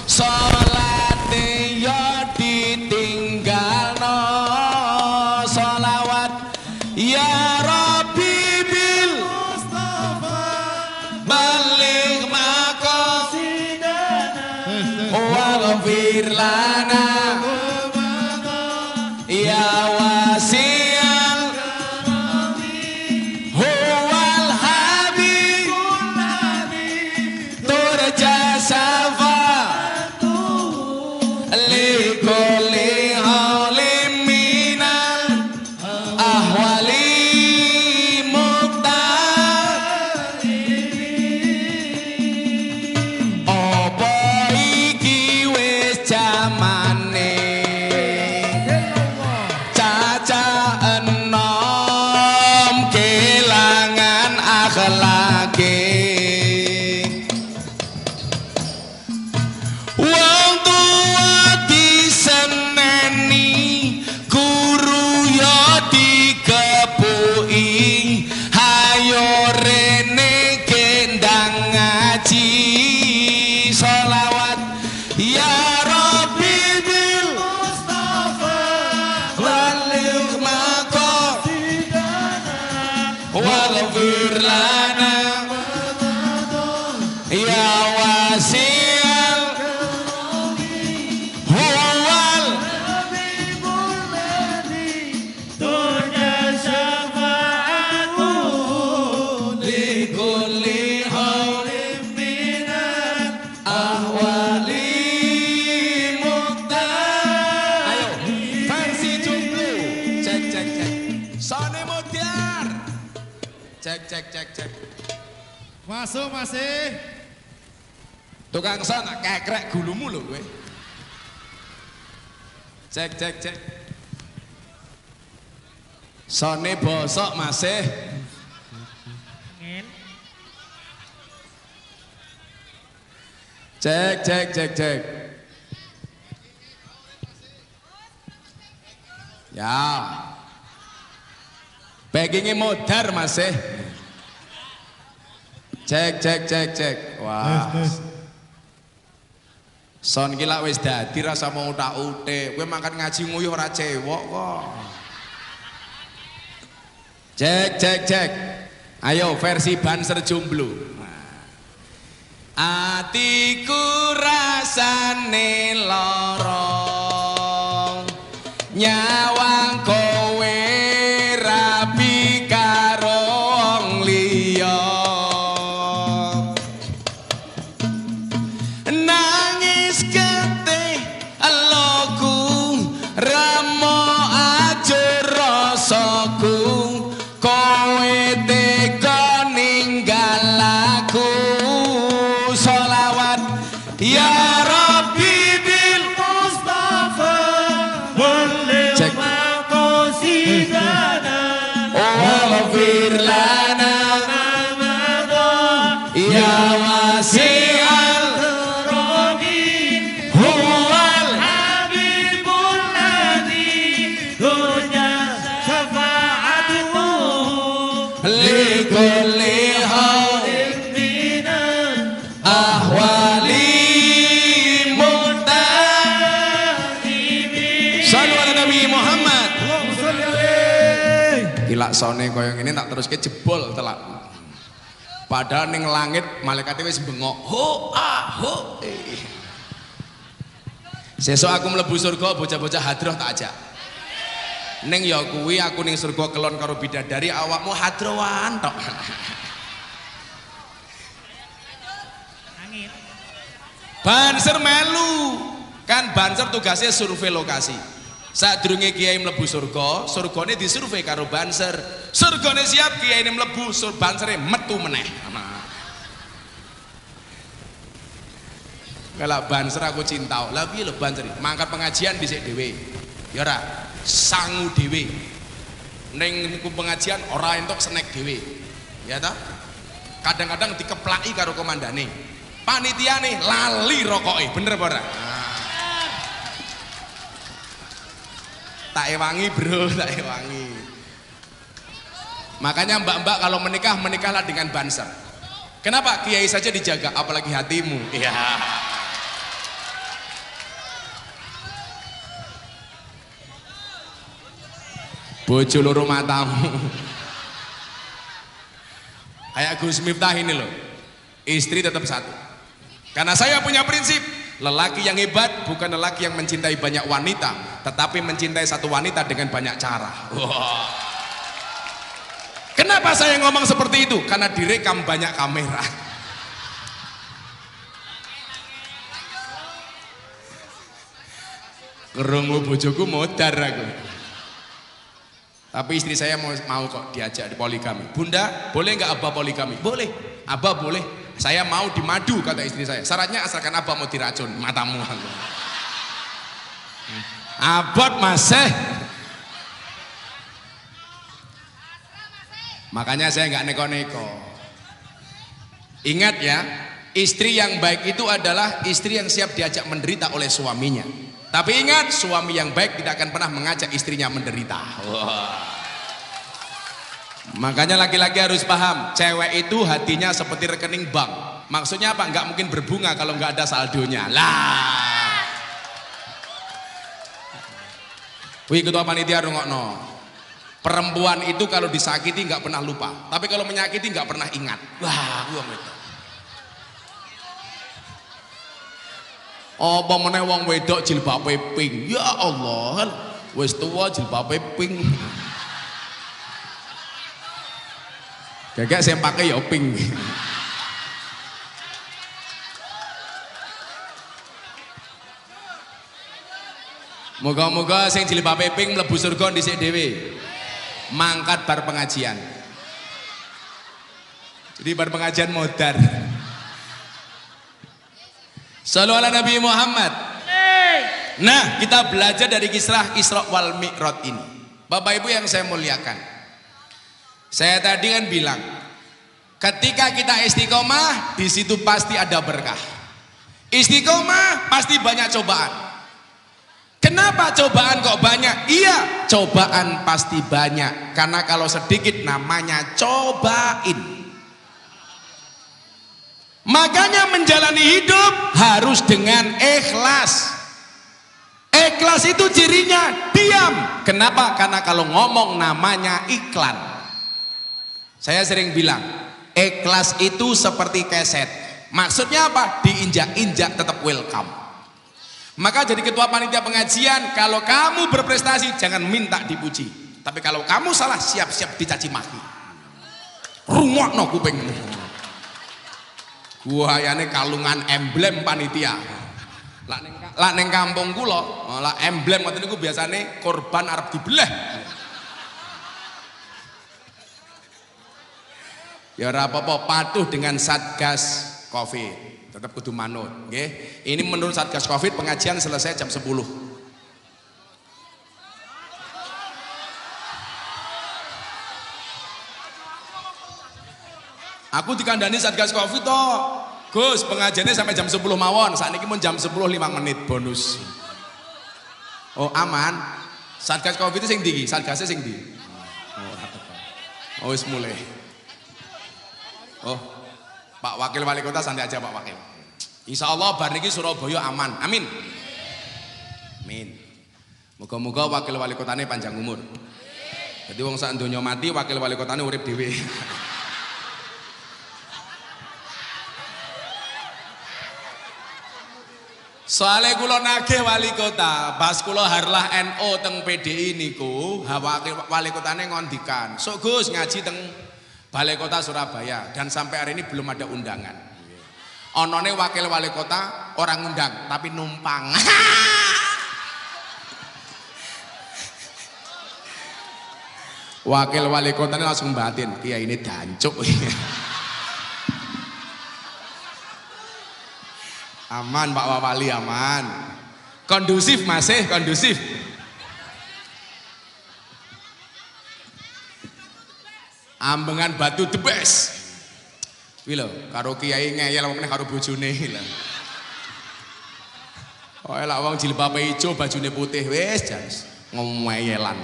salate ya ditinggalno sholawat ya Rabbi bil Mustafa balik maqasidana waghfir lana ya wasi'al huwal habibul nabi turja safa'atu likulli halim minal ahwali apa iki wis jamane caca enom kelangan akhlake wong tua diseneni guru yo dikepuki hayo rene kendang ngaji sholawat ya Rabbi bil Mustafa balik maqasidana waghfir lana ya wasi'al huwal habibul nabi turja syafa'atu likulli hawlim minal ahwali muqtar. Ayo versi jomblo cek cek cek Sone Mutiar cek cek cek cek Masuk masih. tukang son kekrek gulumu lho kowe cek cek cek Sone bosok masih cek cek cek cek ya backingnya modar masih cek cek cek cek wah son gila wis dadi rasa mau utak-utik kowe makan ngaji nguyuh ora cewek kok cek cek cek ayo versi Banser jomblo atiku rasane lara nyawang kowe rapi karo wong liya nangis getih eloku ramo ajur rasaku kowe tega ninggal aku sholawat ya Rabbi bil Mustafa balik maqasidana waghfir lana ya wasi'al huwal habibul nabi turja syafa'atu likulli hawlim minal ahwali muqtaribi sallu ala Nabi Muhammad gila sone koyo ngene tak teruske jebol telak padahal ning langit malaikate wis bengok ho ah ho sesuk aku mlebu surga bocah-bocah hadroh tak ajak ning ya kuwi aku ning surga kelon karo bidadari awakmu hadrowan tok Banser melu kan Banser tugasnya survei lokasi Sadurunge kiai mlebu surga, surgane disurvei karo banser. Surgane siap, kiai mlebu, bansere metu meneh. Kalau banser aku cinta. Lah piye lho banser? Mangkat pengajian dhisik dhewe. Ya ora, sangu dhewe. Ning niku pengajian ora entuk snack dhewe. Ya ta? Kadang-kadang dikeplaki karo komandane. Panitiane lali rokoke, bener apa ora? Tak ewangi bro, tak ewangi. Makanya mbak-mbak kalau menikah, menikahlah dengan banser. Kenapa? Kiai saja dijaga, apalagi hatimu. Iya. Bojo loro matamu. Kayak Gus Miftah ini loh, istri tetap satu. Karena saya punya prinsip, lelaki yang hebat bukan lelaki yang mencintai banyak wanita, tetapi mencintai satu wanita dengan banyak cara. Wow. Kenapa saya ngomong seperti itu? Karena direkam banyak kamera. Kerungu bojoku modar aku. Tapi istri saya mau kok diajak di poligami. Bunda, boleh nggak Abah poligami? Boleh. Abah boleh. Saya mau dimadu, kata istri saya. Syaratnya asalkan Abah mau diracun matamu. Abot masih. Makanya saya nggak neko-neko. Ingat ya, istri yang baik itu adalah istri yang siap diajak menderita oleh suaminya. Tapi ingat, suami yang baik tidak akan pernah mengajak istrinya menderita. Wow. Makanya laki-laki harus paham, cewek itu hatinya seperti rekening bank. Maksudnya apa? Nggak mungkin berbunga kalau nggak ada saldonya. Lah. Wih, ketua panitia rungokno. Perempuan itu kalau disakiti nggak pernah lupa, tapi kalau menyakiti nggak pernah ingat. Wah, gua itu. Apa meneh wong wedok jilbabe pink. Ya Allah, wis tua jilbabe pink. Gagak saya pakai ya pink. Moga-moga sing jilbabe pink mlebu surga dhisik dhewe. Mangkat bar pengajian. Jadi bar pengajian modar. Sallu ala Nabi Muhammad. Nah, kita belajar dari kisah Isra wal Mi'raj ini. Bapak Ibu yang saya muliakan, saya tadi kan bilang, ketika kita istiqomah, di situ pasti ada berkah. Istiqomah pasti banyak cobaan. Kenapa cobaan kok banyak? Iya, cobaan pasti banyak. Karena kalau sedikit namanya cobain. Makanya menjalani hidup harus dengan ikhlas. Ikhlas itu cirinya diam. Kenapa? Karena kalau ngomong namanya iklan. Saya sering bilang, ikhlas itu seperti keset. Maksudnya apa? Diinjak-injak tetap welcome. Maka jadi ketua panitia pengajian, kalau kamu berprestasi jangan minta dipuji. Tapi kalau kamu salah, siap-siap dicaci maki. Rungokno kupingmu. Buayane kalungan emblem panitia. Lah ning kampung kula, lah emblem ngoten niku biasane korban arep dibelah. Ya ora apa-apa, patuh dengan Satgas Covid. Tetap kudu manut, nggih. Ini menurut Satgas Covid pengajian selesai jam 10. Aku dikandani Satgas Covid toh, Gus pengajiannya sampai jam 10 mawon. Saat ini pun jam 10 5 menit bonus. Oh aman. Satgas Covid itu sing ndi? Satgasnya sing ndi? Oh wis mulai. Oh Pak Wakil Wali Kota santai aja Pak Wakil. Insya Allah bar niki Surabaya aman. Amin. Amin. Moga-moga Wakil Wali Kotane panjang umur. Jadi wong sak donya mati Wakil Wali Kotane urip dhewe. Soale kula nagih wali kota, pas kula harlah NO teng PDI niku, wali kotane ngondikan, "Sok Gus ngaji teng Balai Kota Surabaya," dan sampai hari ini belum ada undangan. Onone wakil wali kota orang undang tapi numpang. Wakil wali kotanya langsung batin, kiai ini dancuk. Aman Pak Wali, aman. Kondusif masih kondusif. Ambengan batu the best. Kuwi lho, karo kiai ngeyel wong karo bojone lho. Oh, lak wong jilbabe ijo bajune putih wis jan ngomeyelan.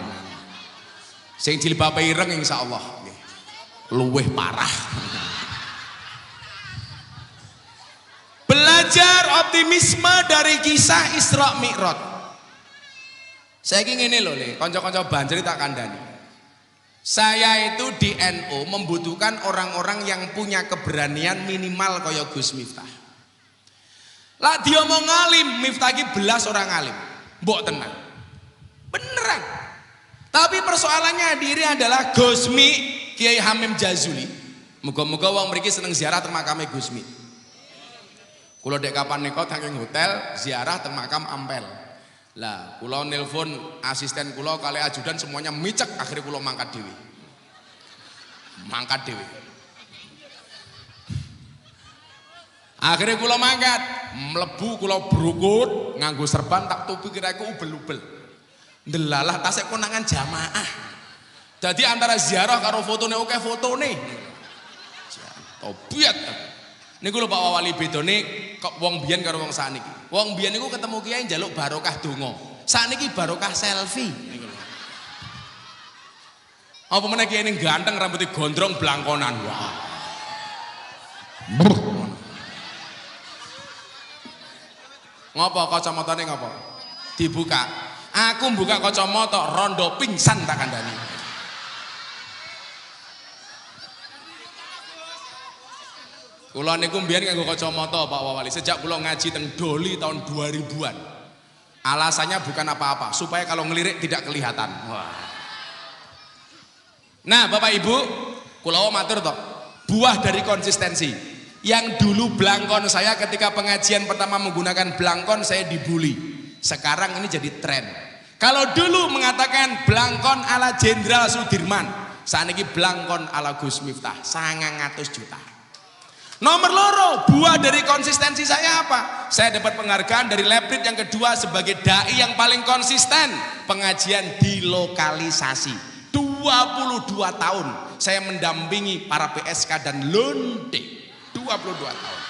Sing jilbabe ireng insyaallah nggih. Luwih parah. Belajar optimisme dari kisah Isra Mi'raj. Saiki ngene lho, Le, kanca-kanca Banjri tak kandhani. Saya itu di NU membutuhkan orang-orang yang punya keberanian minimal kaya Gus Miftah. Lah diomong alim, Miftah iki belas orang alim. Mbok tenang. Beneran. Tapi persoalannya diri adalah Gusmi Kiai Hamim Jazuli. Muga-muga wong mriki seneng ziarah teng makame Gusmi. Kula dek kapan nika saking hotel ziarah teng makam Ampel. Lah, kula nelpon asisten kula kali ajudan semuanya micek, akhirnya kula mangkat dhewe. Mangkat dhewe. Akhirnya kula mangkat, mlebu kula brukut, nganggo serban tak tupi kira iku ubel-ubel. Ndelalah tasik konangan jamaah. Jadi antara ziarah karo fotone oke fotone. Tobiat. Niku lho Pak Wali bedone kok wong biyen karo wong sakniki. Wong biyen niku ketemu kiai njaluk barokah donga. Sakniki barokah selfie niku lho. Apa meneh kiai ning ganteng rambutnya gondrong blangkonan. Wah. Ngopo kacamatane ngopo? Dibuka. Aku buka kacamata rondo pingsan tak kandhani. Kula niku mbiyen nganggo kacamata Pak Wali sejak kula ngaji teng Doli tahun 2000-an. Alasannya bukan apa-apa, supaya kalau ngelirik tidak kelihatan. Wah. Nah, Bapak Ibu, kula matur toh, buah dari konsistensi. Yang dulu blangkon saya ketika pengajian pertama menggunakan blangkon saya dibully. Sekarang ini jadi tren. Kalau dulu mengatakan blangkon ala Jenderal Sudirman, saat ini blangkon ala Gus Miftah, 900 juta. Nomor loro, buah dari konsistensi saya apa? Saya dapat penghargaan dari Leprit yang kedua sebagai dai yang paling konsisten pengajian di lokalisasi. 22 tahun saya mendampingi para PSK dan londe. 22 tahun.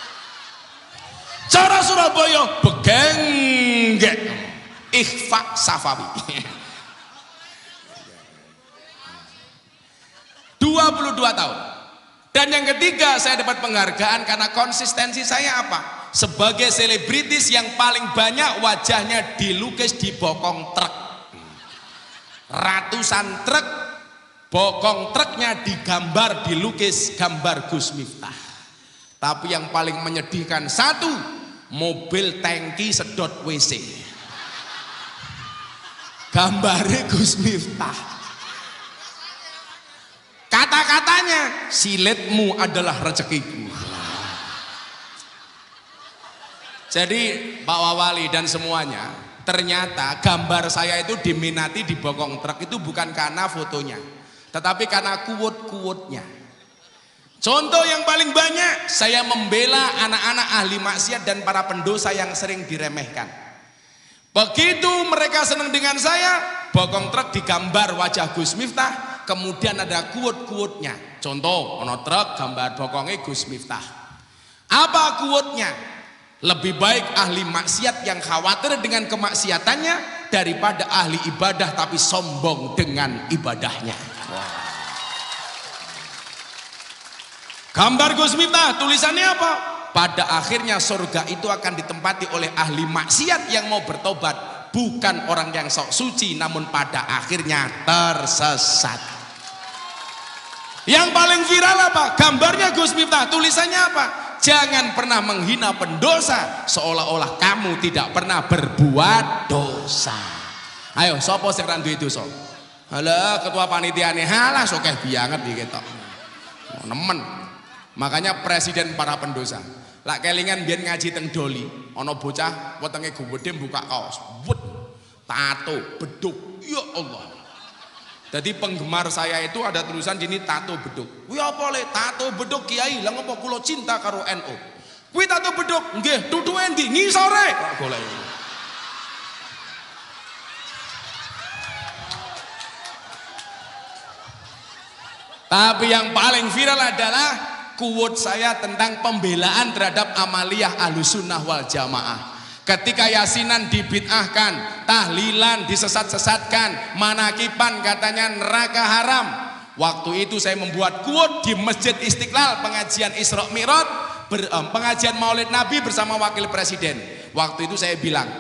Cara Surabaya begenggek ikhfa safawi. 22 tahun. Dan yang ketiga saya dapat penghargaan karena konsistensi saya apa? Sebagai selebritis yang paling banyak wajahnya dilukis di bokong truk. Ratusan truk, bokong truknya digambar dilukis gambar Gus Miftah. Tapi yang paling menyedihkan satu, mobil tangki sedot WC. Gambarnya Gus Miftah. Kata-katanya, silitmu adalah rezekiku. Jadi Pak Wali dan semuanya, ternyata gambar saya itu diminati di bokong truk itu bukan karena fotonya, tetapi karena quote-quote-nya. Contoh yang paling banyak, saya membela anak-anak ahli maksiat dan para pendosa yang sering diremehkan. Begitu mereka senang dengan saya, bokong truk digambar wajah Gus Miftah, kemudian ada quote-quote-nya. Contoh, ono truk gambar bokongnya Gus Miftah. Apa quote-nya? Lebih baik ahli maksiat yang khawatir dengan kemaksiatannya daripada ahli ibadah tapi sombong dengan ibadahnya. Wow. Gambar Gus Miftah, tulisannya apa? Pada akhirnya surga itu akan ditempati oleh ahli maksiat yang mau bertobat, bukan orang yang sok suci namun pada akhirnya tersesat. Yang paling viral apa? Gambarnya Gus Miftah, tulisannya apa? Jangan pernah menghina pendosa seolah-olah kamu tidak pernah berbuat dosa. Ayo, sapa sing ra duwe dosa? Halah, ketua panitiane halah sokeh banget iki ketok. Nemen. Makanya presiden para pendosa. Lak kelingan biyen ngaji teng Doli, ana bocah wetenge gede buka kaos. Wet, tato, beduk. Ya Allah. Jadi penggemar saya itu ada tulisan gini, tato beduk. Kuwi apa le? Tato beduk kiai, lah ngopo kula cinta karo NU. Kuwi tato beduk, nggih, tutuke endi? Ngisore. Kok golek. Tapi yang paling viral adalah quote saya tentang pembelaan terhadap amaliyah Ahlussunnah wal Jamaah. Ketika yasinan dibid'ahkan, tahlilan disesat-sesatkan, manakipan katanya neraka haram. Waktu itu saya membuat quote di Masjid Istiqlal, pengajian Isra Mi'raj, pengajian Maulid Nabi bersama Wakil Presiden. Waktu itu saya bilang,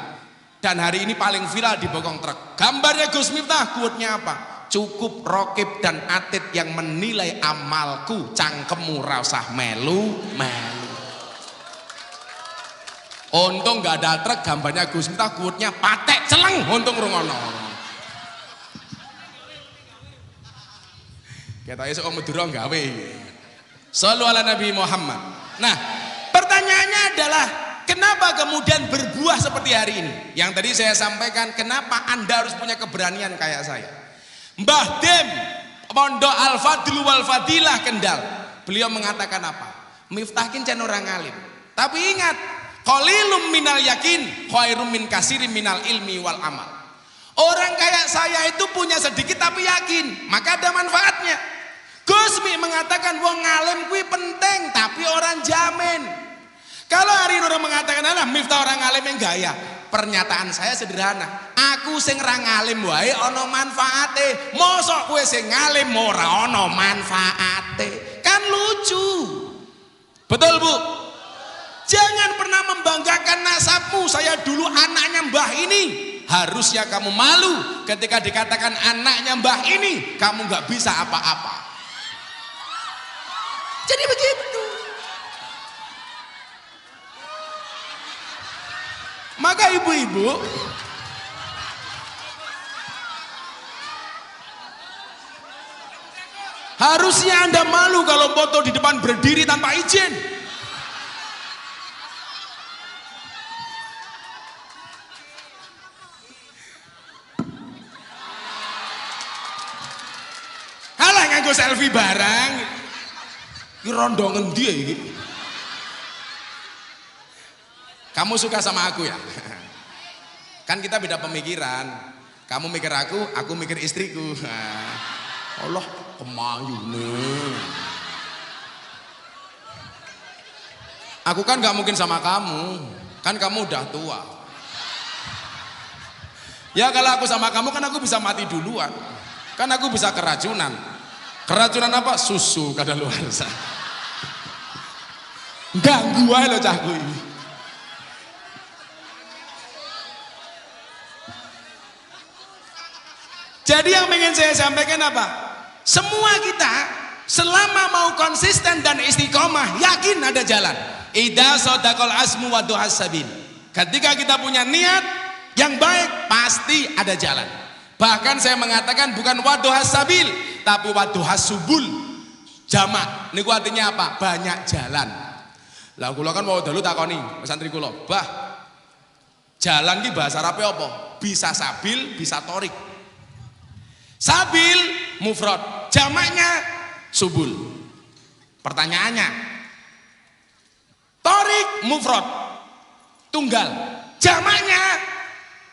dan hari ini paling viral di bokong truk. Gambarnya Gus Miftah, quote-nya apa? Cukup Rokib dan Atid yang menilai amalku, cangkemmu ra usah melu. Untung gak ada truk, gambarnya Gus Miftah, quote-nya patek celeng, untung rungono. Kita esok om Madura gawe. Shallu ala Nabi Muhammad. Nah, pertanyaannya adalah kenapa kemudian berbuah seperti hari ini? Yang tadi saya sampaikan, kenapa Anda harus punya keberanian kayak saya? Mbah Dem Pondok Al-Fadlu wal Fadilah Kendal, beliau mengatakan apa? Miftah kin orang alim. Tapi ingat, qalilum minal yakin khairum min kasirin minal ilmi wal amal. Orang kayak saya itu punya sedikit tapi yakin, maka ada manfaatnya. Gusmi mengatakan wong alim kuwi penting tapi orang jamin. Kalau hari ini orang mengatakan alah Miftah orang alim yang gaya, pernyataan saya sederhana. Aku sing ra ngalim wae ana manfaate. Mosok kowe sing ngalim ora ana manfaate. Kan lucu. Betul, Bu? Jangan pernah membanggakan nasabmu. Saya dulu anaknya Mbah ini. Harusnya kamu malu ketika dikatakan anaknya Mbah ini, kamu nggak bisa apa-apa. Jadi begitu. Maka ibu-ibu, harusnya Anda malu kalau foto di depan berdiri tanpa izin. Halah nganggo selfie barang. Iki rondo ngendi iki? Kamu suka sama aku ya? Kan kita beda pemikiran. Kamu mikir aku mikir istriku. Allah kemayune. Aku kan gak mungkin sama kamu. Kan kamu udah tua. Ya kalau aku sama kamu kan aku bisa mati duluan. Kan aku bisa keracunan. Keracunan apa? Susu kadaluarsa. Ganggu aja lo cahku ini. Jadi yang ingin saya sampaikan apa? Semua kita selama mau konsisten dan istiqomah, yakin ada jalan. Idza sadaqal asmu wa du'as sabil. Ketika kita punya niat yang baik, pasti ada jalan. Bahkan saya mengatakan bukan waduhas sabil, tapi waduhas subul. Jamak. Niku artinya apa? Banyak jalan. Lah kula kan mau dalu takoni santri kula, "Bah, jalan ki bahasa Arabe apa? Bisa sabil, bisa torik." Sabil mufrad, jamaknya subul. Pertanyaannya, torik mufrad, tunggal, jamaknya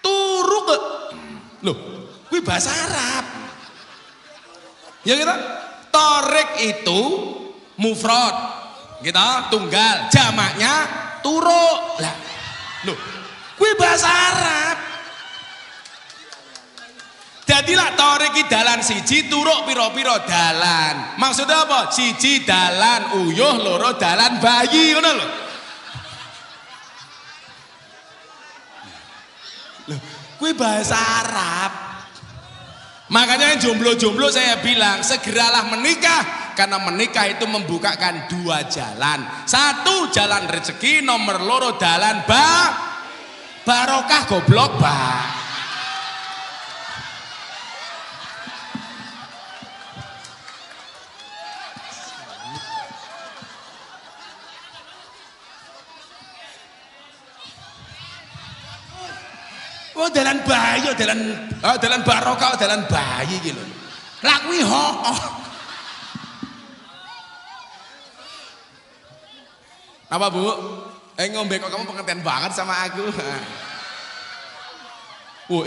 turuk. Loh, kuwi bahasa Arab. Ya kita, torik itu mufrad, kita tunggal, jamaknya turuk. Lah, loh, kuwi bahasa Arab. Jadilah toriki dalan siji turuk piro-piro dalan. Maksudnya apa? Siji dalan uyuh, loro dalan bayi, ngono lho. Loh, kuwi bahasa Arab. Makanya jomblo-jomblo saya bilang segeralah menikah, karena menikah itu membukakan dua jalan. Satu jalan rezeki, nomor loro dalan barokah goblok Oh dalan bayi, dalan barokah, dalan bayi gitu. Lah kuwi Apa Bu? Ngombe kok kamu pengertian banget sama aku.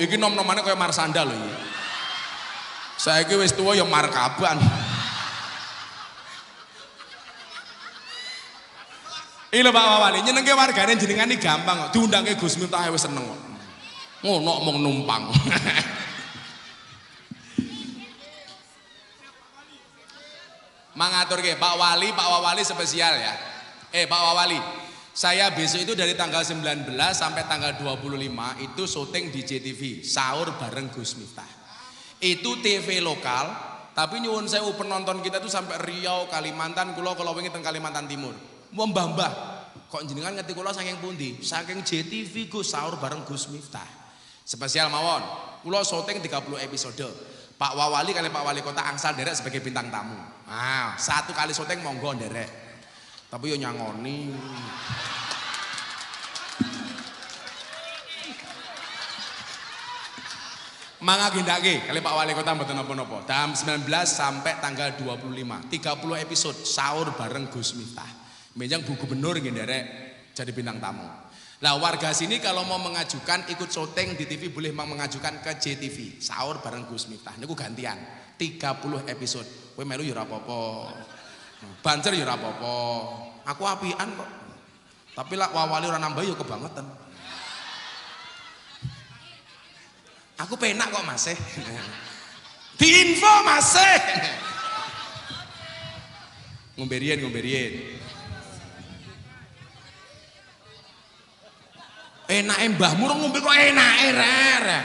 Iki nom-nomane kaya Marsanda lho iki. Saiki wis tuwa ya markaban. Iki lho Pak Wawali, nyenengke wargane jenengan iki gampang kok. Diundangke Gus Miftah wis seneng kok. Ngono mung numpang. Mangaturke Pak Wawali spesial ya. Pak Wawali, saya besok itu dari tanggal 19 sampai tanggal 25 itu syuting di JTV, sahur bareng Gus Miftah. Itu TV lokal, tapi nyuwun sewu penonton kita tuh sampai Riau, Kalimantan, kula wingi teng Kalimantan Timur. Mbah, kok jenengan ngerti kula saking pundi? Saking JTV Gus sahur bareng Gus Miftah. Spesial mawon. Kula syuting 30 episode. Pak Wawali kali Pak Wali Kota angsal derek sebagai bintang tamu. Nah, satu kali syuting monggo derek. Tapi yo nyangoni. Mangagendake kali Pak Wali Kota mboten napa-napa. Jam 19 sampai tanggal 25, 30 episode sahur bareng Gus Miftah. Menjang Bu Gubernur nggih nderek jadi bintang tamu. Lah warga sini kalau mau mengajukan ikut syuting di TV boleh mengajukan ke JTV, sahur bareng Gus Miftah. Niku gantian 30 episode. Kowe melu ya ora apa-apa. Bancer ya ora apa-apa. Aku apian kok. Tapi lah Wawali ora nambah ya kebangetan. Aku penak kok Mas. Diinfo Mas. Ngombe riyen. Enake mbahmu ngombe kok enake ra.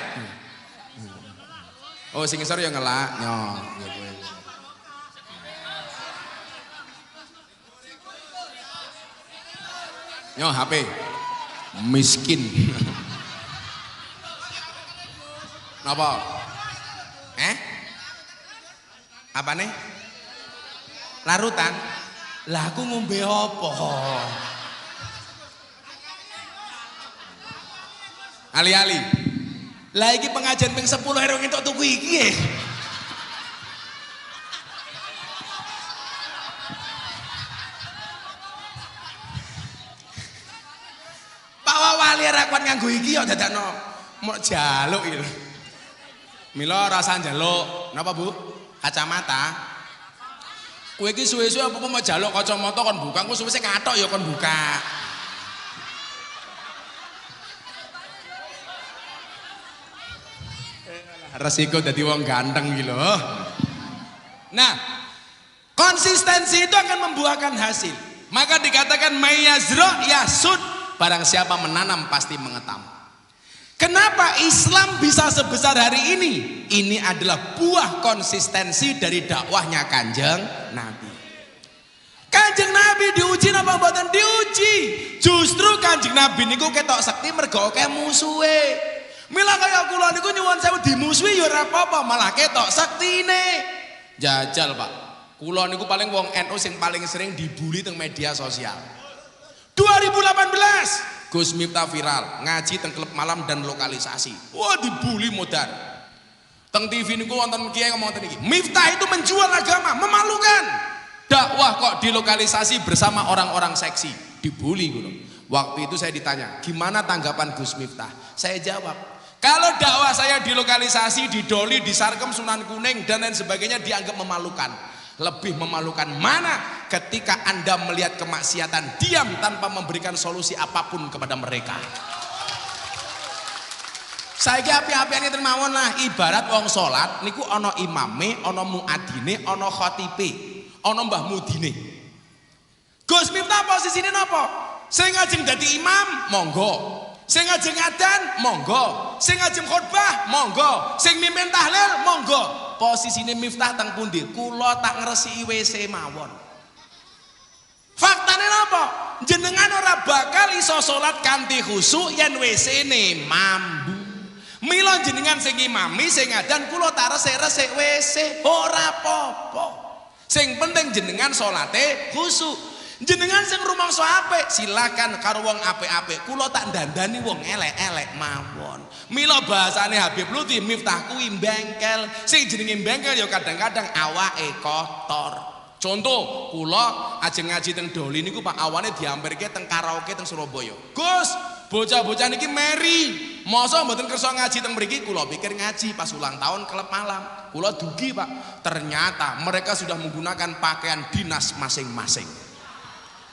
Oh sing ngisor ya ngelak nyok. Nyo HP miskin. Napa? Apa nih? Larutan. Lah aku ngombe apa? Ali-ali. Lah iki pengajian ping 10 erong entuk tuku iki. Kuat nganggo iki ya dadakno mok jaluk iki. Mila rasa njaluk napa Bu? Kacamata. Kowe iki suwe-suwe apa mau jaluk kacamata kon buka, engko suwe-suwe kathok ya kon buka. Resiko dadi wong ganteng iki lho. Nah, konsistensi itu akan membuahkan hasil. Maka dikatakan mayazra yasud. Barang siapa menanam pasti mengetam. Kenapa Islam bisa sebesar hari ini? Ini adalah buah konsistensi dari dakwahnya Kanjeng Nabi. Kanjeng Nabi diuji apa mboten diuji? Justru Kanjeng Nabi niku ketok sekti mergo akeh musuhe. Mila kaya kula niku nyuwun sewu dimusuhi ya ora apa-apa, malah ketok sektine. Jajal, Pak. Kula niku paling wong NU sing paling sering dibully teng media sosial. 2018 Gus Miftah viral ngaji teng klub malam dan lokalisasi. Wah dibully modar. Teng TV niku wonten kiai ngomong tadi Miftah itu menjual agama, memalukan. Dakwah kok dilokalisasi bersama orang-orang seksi, dibully gitu. Waktu itu saya ditanya, gimana tanggapan Gus Miftah? Saya jawab, kalau dakwah saya dilokalisasi, di Doli, di Sarkem, Sunan Kuning dan lain sebagainya dianggap memalukan. Lebih memalukan mana ketika Anda melihat kemaksiatan diam tanpa memberikan solusi apapun kepada mereka. Saiki api-apiane termawon lah, ibarat wong salat niku ana imame, ana muadzine, ana khatibe, ana mbah mudine. Gus Miftah posisine napa? Sing ngajeng dadi imam, monggo. Sing ngajeng adzan, monggo. Sing ngajeng khotbah, monggo. Sing mimpin tahlil, monggo. Posisine Miftah teng pundi? Kula tak ngresiki WC mawon. Faktane napa? Jenengan ora bakal iso salat kanthi khusyuk yen WC-ne mambu. Mila jenengan sing imami sing adzan kula tak resik-resik WC ora apa-apa. Sing penting jenengan salate khusyuk. Jenengan sing rumangsa apik silakan karo wong apik-apik. Kula tak dandani wong elek-elek mawon. Mila bahasane Habib Lutfi Miftah kuwi bengkel. Sing jenenge bengkel ya kadang-kadang awake kotor. Contoh, kula ajeng ngaji teng Doli niku Pak awane diampirke teng karaoke teng Surabaya. Gus, bocah-bocah niki meri. Masa mboten kersa ngaji teng mriki? Kula pikir ngaji pas ulang tahun klub malam. Kula dugi Pak. Ternyata mereka sudah menggunakan pakaian dinas masing-masing.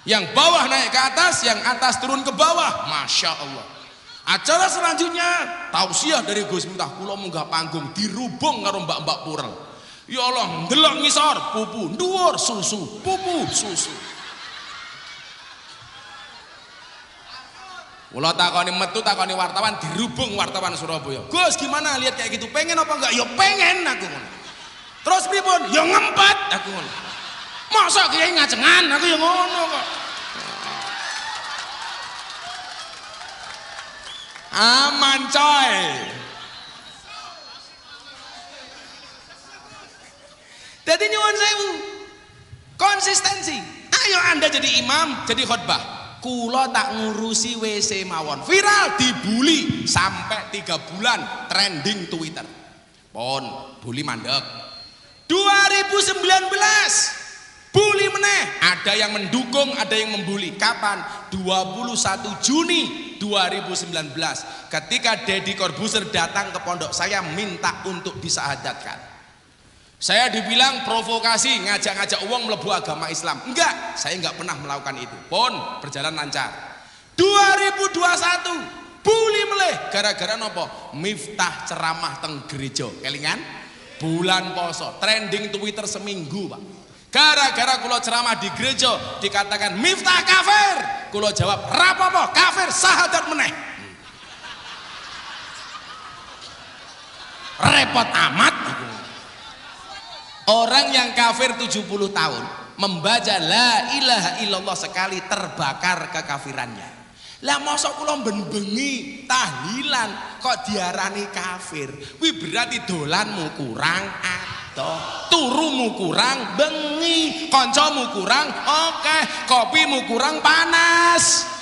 Yang bawah naik ke atas, yang atas turun ke bawah. Masya Allah. Acara selanjutnya tausiah dari Gus Miftah. Kula munggah panggung dirubung karo mbak-mbak purel. Ya Allah, ndelok ngisor pupu, dhuwur susu, pupu susu. Kula takoni metu takoni wartawan dirubung wartawan Surabaya. Gus, gimana lihat kayak gitu? Pengen apa enggak? Ya pengen aku ngono. Terus pripun? Ya ngempet aku ngono. Masa kiai ngacengan aku ya ngono kok. Aman coy. Jadi nyuwun sewu, konsistensi. Ayo Anda jadi imam, jadi khutbah. Kula tak ngurusi WC mawon. Viral dibully sampai 3 bulan trending Twitter. Pon, bully mandek. 2019 bully meneh. Ada yang mendukung, ada yang membuli. Kapan? 21 Juni 2019. Ketika Deddy Corbuzier datang ke pondok saya minta untuk disahadatkan. Saya dibilang provokasi, ngajak-ngajak uang melebu agama Islam. Enggak, saya enggak pernah melakukan itu. Pon, berjalan lancar. 2021 bully meleh gara-gara nopo? Miftah ceramah teng gereja. Kelingan? Bulan poso, trending Twitter seminggu, Pak. Gara-gara kula ceramah di gereja dikatakan Miftah kafir. Kula jawab, rapopo kafir sahadat meneh. Repot amat. Orang yang kafir 70 tahun membaca la ilaha illallah sekali terbakar kekafirannya. Lah mosok kula bengi tahlilan kok diarani kafir. Kuwi berarti dolanmu kurang adoh, turumu kurang bengi, kancamu kurang oke, kopimu kurang panas.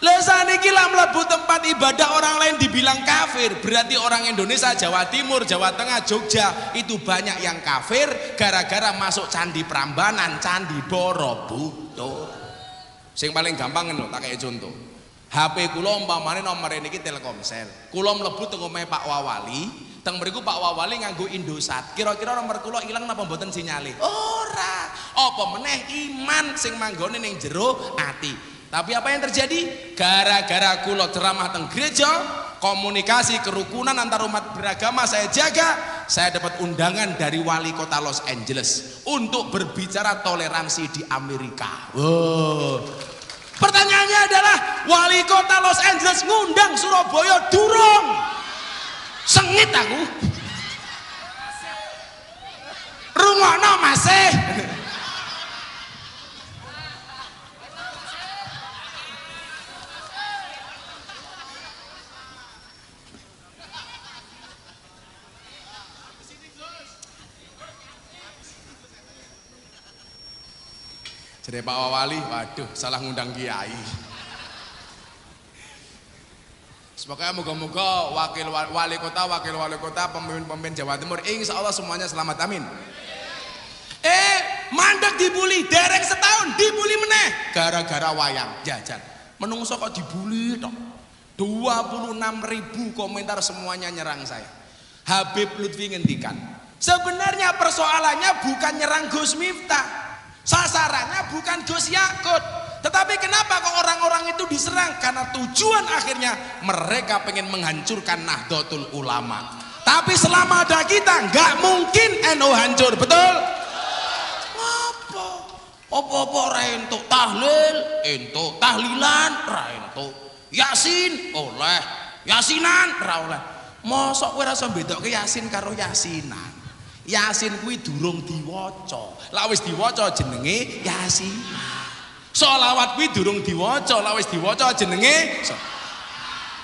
Lah saniki lah mlebu tempat ibadah orang lain dibilang kafir, berarti orang Indonesia, Jawa Timur, Jawa Tengah, Jogja itu banyak yang kafir gara-gara masuk candi Prambanan, candi Borobudur. Sing paling gampang lho tak kaya contoh. HP kula umpamane nomere niki Telkomsel. Kula mlebu teng omahe Pak Wawali, teng mriku Pak Wawali nganggo Indosat. Kira-kira nomor kula ilang napa mboten sinyale? Ora. Apa meneh iman sing manggone ning jero ati. Tapi apa yang terjadi? Gara-gara kula ceramah teng gereja, komunikasi kerukunan antar umat beragama saya jaga, saya dapat undangan dari wali kota Los Angeles untuk berbicara toleransi di Amerika. Wow. Pertanyaannya adalah wali kota Los Angeles ngundang Surabaya durung. Sengit aku. Rungokno masih. Jadi Pak Wawali, waduh salah ngundang kiai. Semoga moga-moga wakil wali kota, pemimpin Jawa Timur, insya Allah semuanya selamat, amin. Mandek dibully, dereng setahun dibully meneh, gara-gara wayang jajan. Menungso kok dibully toh. 26.000 komentar semuanya nyerang saya. Habib Lutfi ngendikan, sebenarnya persoalannya bukan nyerang Gus Miftah. Sasarannya bukan Gus Yakut, tetapi kenapa kok orang-orang itu diserang? Karena tujuan akhirnya mereka pengen menghancurkan Nahdlatul Ulama. Tapi selama ada kita nggak mungkin NU hancur, betul? Apa ra entuk tahlil, entuk tahlilan, ra entuk yasin oleh, yasinan ra oleh. Mosok kowe ra iso bedokke yasin karo yasinan. Yasin kuwi durung diwaca. Lah wis diwaca jenenge Yasin. Sholawat kuwi durung diwaca, lah wis diwaca jenenge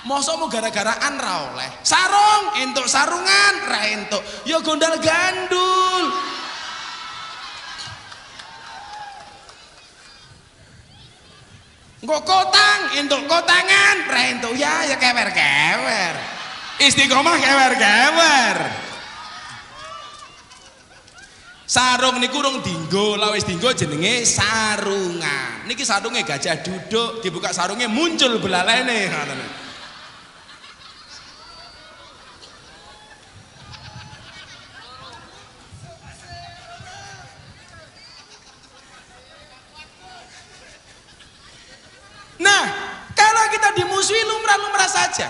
mosok mau gara-garaan ra oleh. Sarung entuk sarungan ra entuk. Ya gondal gandul. Engko kotang, entuk kotangan, ra entuk ya kewer-kewer. Istiqomah kewer-kewer. Sarung niku urung dinggo, la wis dinggo jenenge sarungan. Niki sarunge gajah duduk, dibuka sarunge muncul belalene ngoten. Nah, kalau kita dimusuhi lumrah-lumrah saja.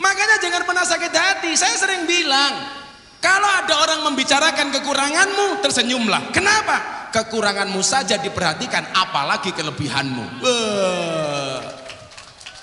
Makanya jangan pernah sakit hati. Saya sering bilang, kalau ada orang membicarakan kekuranganmu, tersenyumlah. Kenapa? Kekuranganmu saja diperhatikan, apalagi kelebihanmu.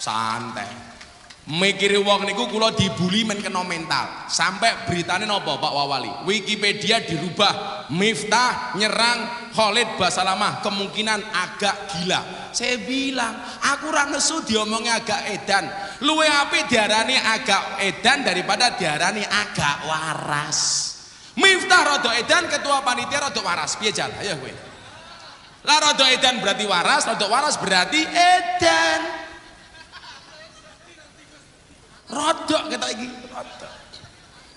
Santai. Mikiri wong niku kula dibuli men kena mental. Sampai beritane napa Pak Wawali? Wikipedia dirubah, Miftah nyerang Khalid Basalamah, kemungkinan agak gila. Saya bilang, aku ra nesu diomongnya agak edan. Luwe apik diarani agak edan daripada diarani agak waras. Miftah rada edan, ketua panitia rada waras. Piye Jal? Ayo kowe. Lah rada edan berarti waras, rada waras berarti edan. Rodok kita iki, rodok.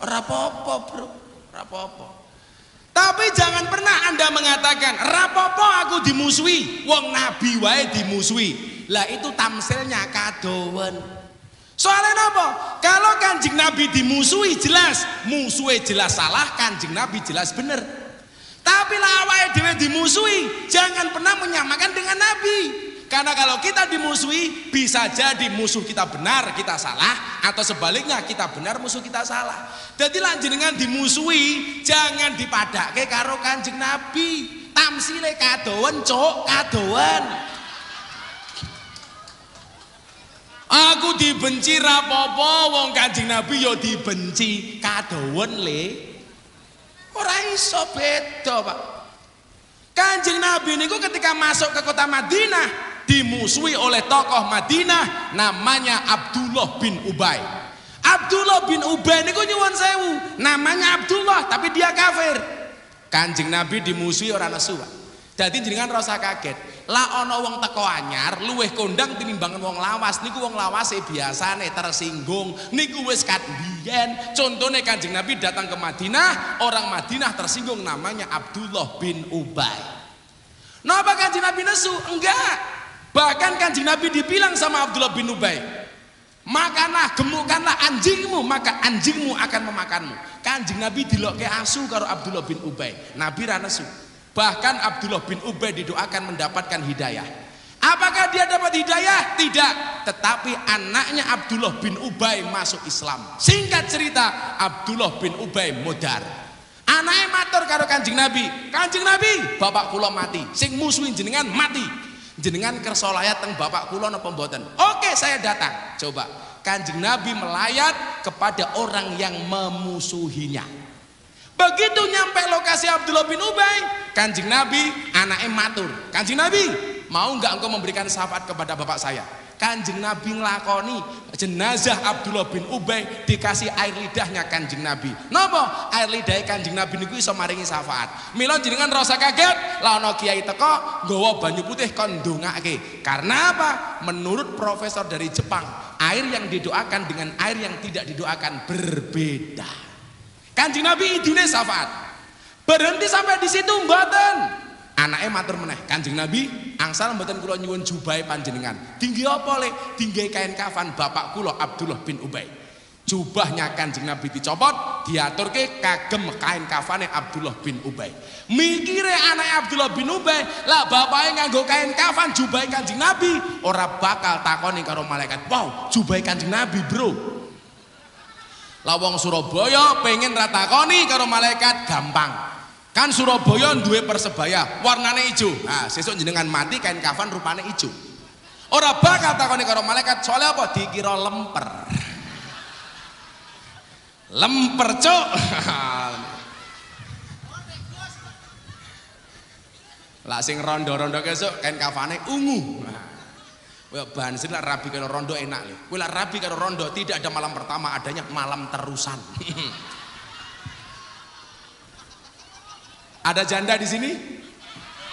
Ora apa-apa, Bro. Ora apa-apa. Tapi jangan pernah Anda mengatakan, "Ora apa-apa aku dimusuhi." Wong nabi wae dimusuhi. Lah itu tamsilnya kadowen. Soalnya apa? Kalau Kanjeng Nabi dimusuhi jelas, musuhnya jelas salah, Kanjeng Nabi jelas bener. Tapi lah awake dhewe dimusuhi, jangan pernah menyamakan dengan Nabi. Karena kalau kita dimusuhi, bisa jadi musuh kita benar, kita salah, atau sebaliknya kita benar, musuh kita salah. Jadi lanjenengan dimusuhi, jangan dipadake karo Kanjeng Nabi. Tamsile kadowen, cuk, kadowen. Aku dibenci rapopo, wong Kanjeng Nabi yo dibenci, kadowen le. Ora iso beda, Pak. Kanjeng Nabi niku ketika masuk ke kota Madinah dimusuhi oleh tokoh Madinah namanya Abdullah bin Ubay. Abdullah bin Ubay niku nyuwun sewu, namanya Abdullah tapi dia kafir. Kanjeng Nabi dimusuhi orang nesu, Pak. Dadi jenengan rasa kaget. Lah ana wong teko anyar luweh kondang tinimbang wong lawas. Niku wong lawase biasane tersinggung. Niku wis kat biyen. Contone Kanjeng Nabi datang ke Madinah, orang Madinah tersinggung namanya Abdullah bin Ubay. Napa Kanjeng Nabi nesu? Enggak. Bahkan Kanjeng Nabi dibilang sama Abdullah bin Ubay, makanlah, gemukkanlah anjingmu, maka anjingmu akan memakanmu. Kanjeng Nabi dilokke asu karo Abdullah bin Ubay. Nabi ra nesu. Bahkan Abdullah bin Ubay didoakan mendapatkan hidayah. Apakah dia dapat hidayah? Tidak. Tetapi anaknya Abdullah bin Ubay masuk Islam. Singkat cerita, Abdullah bin Ubay modar. Anaknya matur karo Kanjeng Nabi, Kanjeng Nabi, bapak kula mati, sing musuhin jenengan mati. Jenengan kersa layat teng bapak kula napa mboten? Oke, saya datang. Coba Kanjeng Nabi melayat kepada orang yang memusuhinya. Begitu nyampe lokasi Abdullah bin Ubay, Kanjeng Nabi anaknya matur, Kanjeng Nabi, mau enggak engkau memberikan syafaat kepada bapak saya? Kanjeng Nabi nglakoni jenazah Abdullah bin Ubay dikasih air lidahnya Kanjeng Nabi. Napa? Air lidah Kanjeng Nabi niku iso maringi syafaat. Mila jenengan rasa kaget, lah ana kiai teko nggawa banyu putih kon ndongake. Karena apa? Menurut profesor dari Jepang, air yang didoakan dengan air yang tidak didoakan berbeda. Kanjeng Nabi idune syafaat. Berhenti sampai di situ mboten. Anaknya matur meneh, Kanjeng Nabi angsal mboten kula nyuwun jubahe panjenengan. Tinggi apa le? Tinggi kain kafan bapak kula Abdullah bin Ubay. Jubahnya Kanjeng Nabi dicopot, diaturke kagem kain kafane Abdullah bin Ubay. Mikire anak Abdullah bin Ubay, lah bapaknya nganggo kain kafan jubahe Kanjeng Nabi, ora bakal takoni karo malaikat. Wow, jubahe Kanjeng Nabi, Bro. Lah wong Surabaya pengen ra takoni karo malaikat gampang. Kan Surabaya duwe persebaya warnane ijo. Nah, sesuk jenengan mati kain kafan rupane ijo. Ora bakal takoni karo malaikat, soalnya apa? Dikira lemper. Lemper, cuk. Lah sing rondo-rondo kesuk kain kafane ungu. Nah, bansin lah rabi karo rondo enak lho. Kowe lah rabi karo rondo tidak ada malam pertama, adanya malam terusan. Ada janda di sini?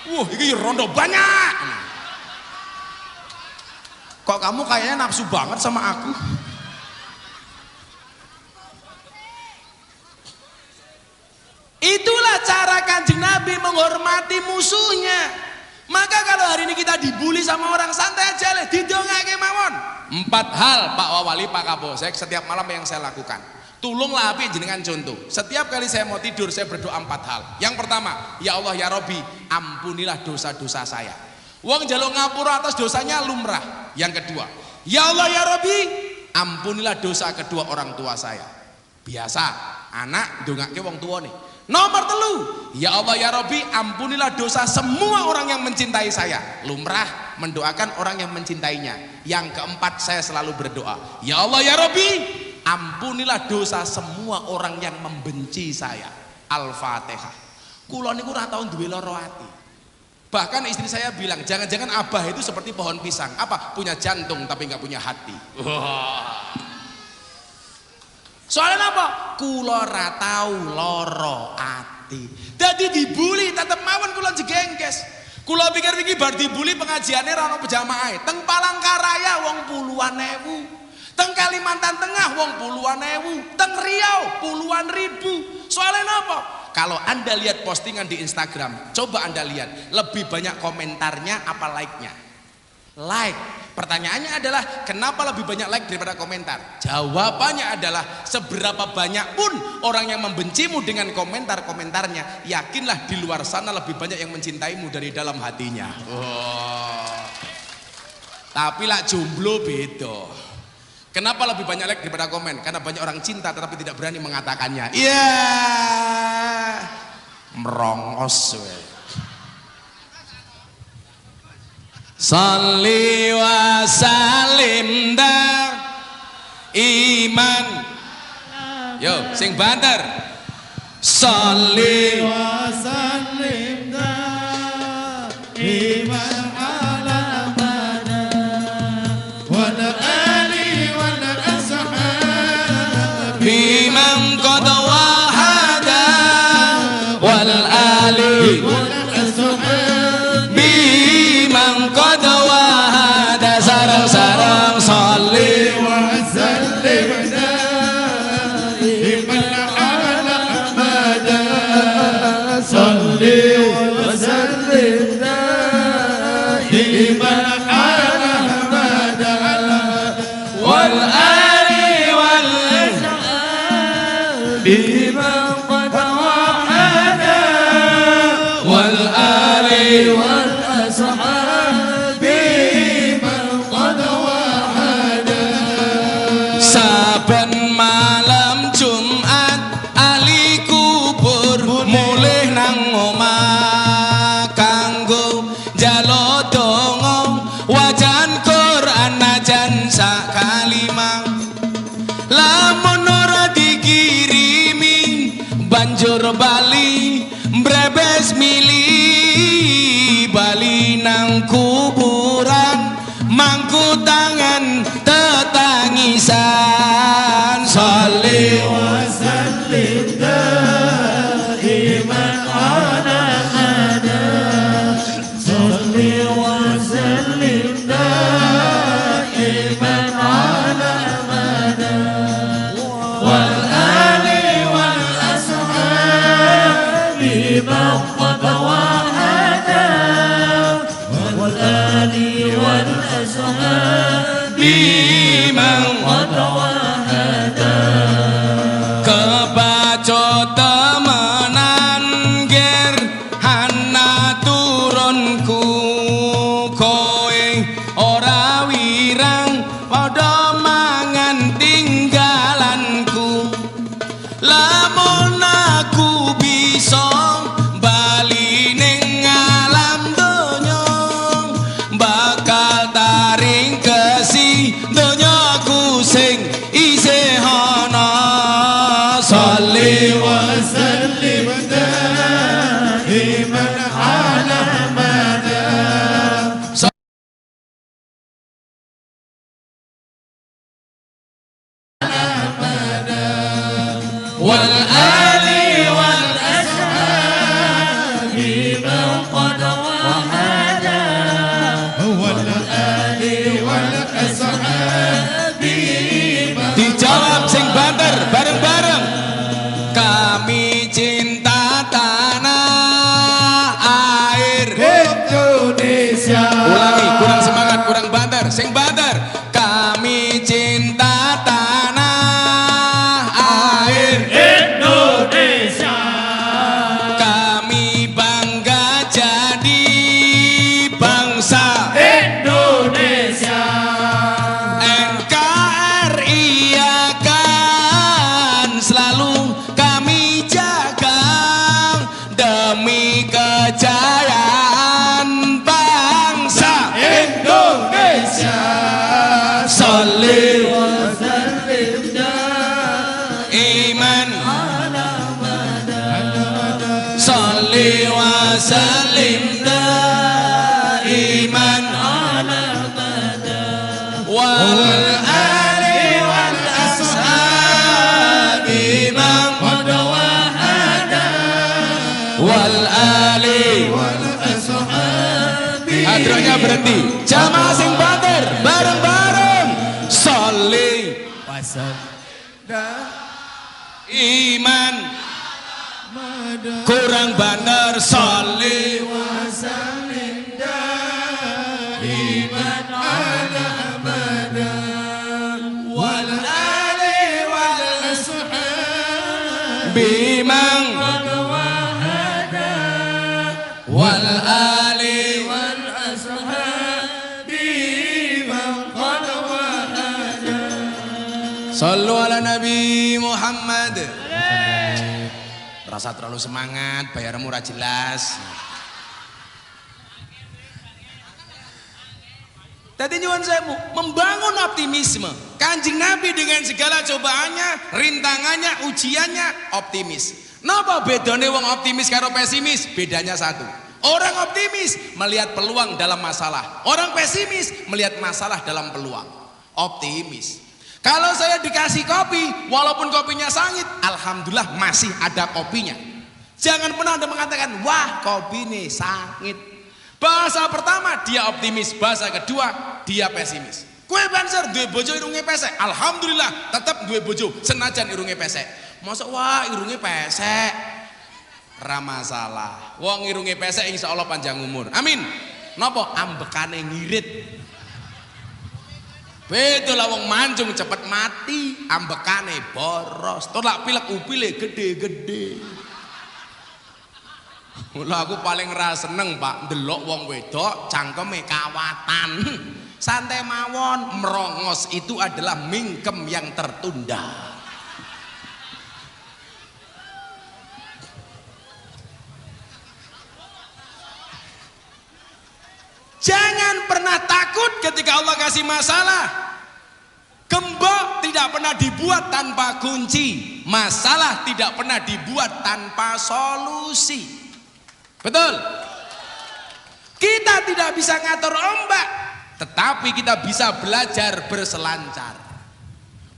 Ini rondo banyak. Kok kamu kayaknya nafsu banget sama aku? Itulah cara Kanjeng Nabi menghormati musuhnya. Maka kalau hari ini kita dibully sama orang, santai aja lah, didongake mawon. 4 hal Pak Wawali, Pak Kapolsek setiap malam yang saya lakukan. Tulunglah api jenengan contoh. Setiap kali saya mau tidur saya berdoa 4 hal. Yang pertama, ya Allah ya Robbi, ampunilah dosa-dosa saya. Wong njaluk ngapura atas dosanya lumrah. Yang kedua, ya Allah ya Robbi, ampunilah dosa kedua orang tua saya. Biasa, anak ndongake wong tua nih. Nomor 3, ya Allah ya Robbi, ampunilah dosa semua orang yang mencintai saya. Lumrah mendoakan orang yang mencintainya. Yang keempat, saya selalu berdoa, ya Allah ya Robbi, ampunilah dosa semua orang yang membenci saya. Al-Fatihah. Kula niku ora tau duwe lara ati. Bahkan istri saya bilang, jangan-jangan abah itu seperti pohon pisang. Apa? Punya jantung tapi nggak punya hati. Soalnya apa? Kula ora tau lara ati. Dadi dibuli tetep mawon kula jegengkes. Kula pikir iki bar dibuli pengajiane ra ono pejamaahe. Teng Palangkaraya wong puluhan ewu. Teng Kalimantan Tengah wong puluhan ewu. Teng Riau puluhan ribu. Soalnya apa? Kalau Anda lihat postingan di Instagram, coba Anda lihat lebih banyak komentarnya apa like-nya? Like. Pertanyaannya adalah kenapa lebih banyak like daripada komentar? Jawabannya adalah seberapa banyak pun orang yang membencimu dengan komentar-komentarnya, yakinlah di luar sana lebih banyak yang mencintaimu dari dalam hatinya. Tapi lah jomblo beda. Kenapa lebih banyak like daripada komen? Karena banyak orang cinta tetapi tidak berani mengatakannya. Iya, merongos we. Salli wa salim da iman. Yo, sing banter. Salli wa sallim da iman ala mana wal ali wal ashab bimam qad wahada wal ali wal ashab bimam qad wahada sarang-sarang salli wa sallim da iman ala mana salli wa sallim da iman ala mana wal ali wal bimam qad wahada wal ali wal ashab bimam qad wahada saben malam Jumat ali kubur mulih nang omah kanggo njaluk donga wajan Quran najan sak kalimah lamun ora dikirimi banjur bali mbrebes mili bali nang kuburan mangku tangan tetangisan salli wa sallim daiman ala mana salli wa sallim daiman ala mana wal ali wal ashab bimam qad wahada wal ali wal ashab bimam qad wahada kebaco temenan ger hana turunku kowe ora wirang padha mangan tinggalanku lamun aku bisa bali ning alam donya bakal taring kesi donyaku sing isih ana salli wa sallim daiman ala mana wal ali wal ashab bimam qad wahada wal ali wal banter. Kami cinta tanah air Indonesia, kami bangga jadi bangsa Indonesia, NKRI akan selalu kami jaga demi kejayaan bangsa Indonesia. Salli wa sallim iman Salli wa sallim daiman wal ali wal ashabi man qad wahada wal ali wal ashabi. Hadronya berhenti. Jamaah sing banter bareng-bareng. Salli Wa sallim iman kurang banter. Salli wa sallim daiman ala abadan wal ali wal ashabi bimang qad wahada wal ali wal ashabi man qad wahada. Sallu ala Nabi Muhammad. Rasa terlalu semangat, bayarmu ora jelas. Tadi nyuwun sewu, membangun optimisme. Kanjeng Nabi dengan segala cobaannya, rintangannya, ujiannya, optimis. Napa bedane wong optimis karo pesimis? Bedanya satu. Orang optimis melihat peluang dalam masalah. Orang pesimis melihat masalah dalam peluang. Optimis. Kalau saya dikasih kopi, walaupun kopinya sangit, alhamdulillah masih ada kopinya. Jangan pernah Anda mengatakan, wah kopi ini sangit. Bahasa pertama dia optimis, bahasa kedua dia pesimis. Kue banser duwe bojo irunge pesek, alhamdulillah tetap duwe bojo senajan irunge pesek. Masa wah irunge pesek, ra masalah. Wong irunge pesek insyaallah panjang umur. Amin. Napa ambekane ngirit. Betul lah wong mancung cepet mati, ambekane boros. Tolak pilek upile gede-gede. Mula aku paling ra seneng Pak ndelok wong wedok cangkeme kawatan. Santai mawon, merongos itu adalah mingkem yang tertunda. Jangan pernah takut ketika Allah kasih masalah. Gembok tidak pernah dibuat tanpa kunci. Masalah tidak pernah dibuat tanpa solusi. Betul? Kita tidak bisa ngatur ombak, tetapi kita bisa belajar berselancar.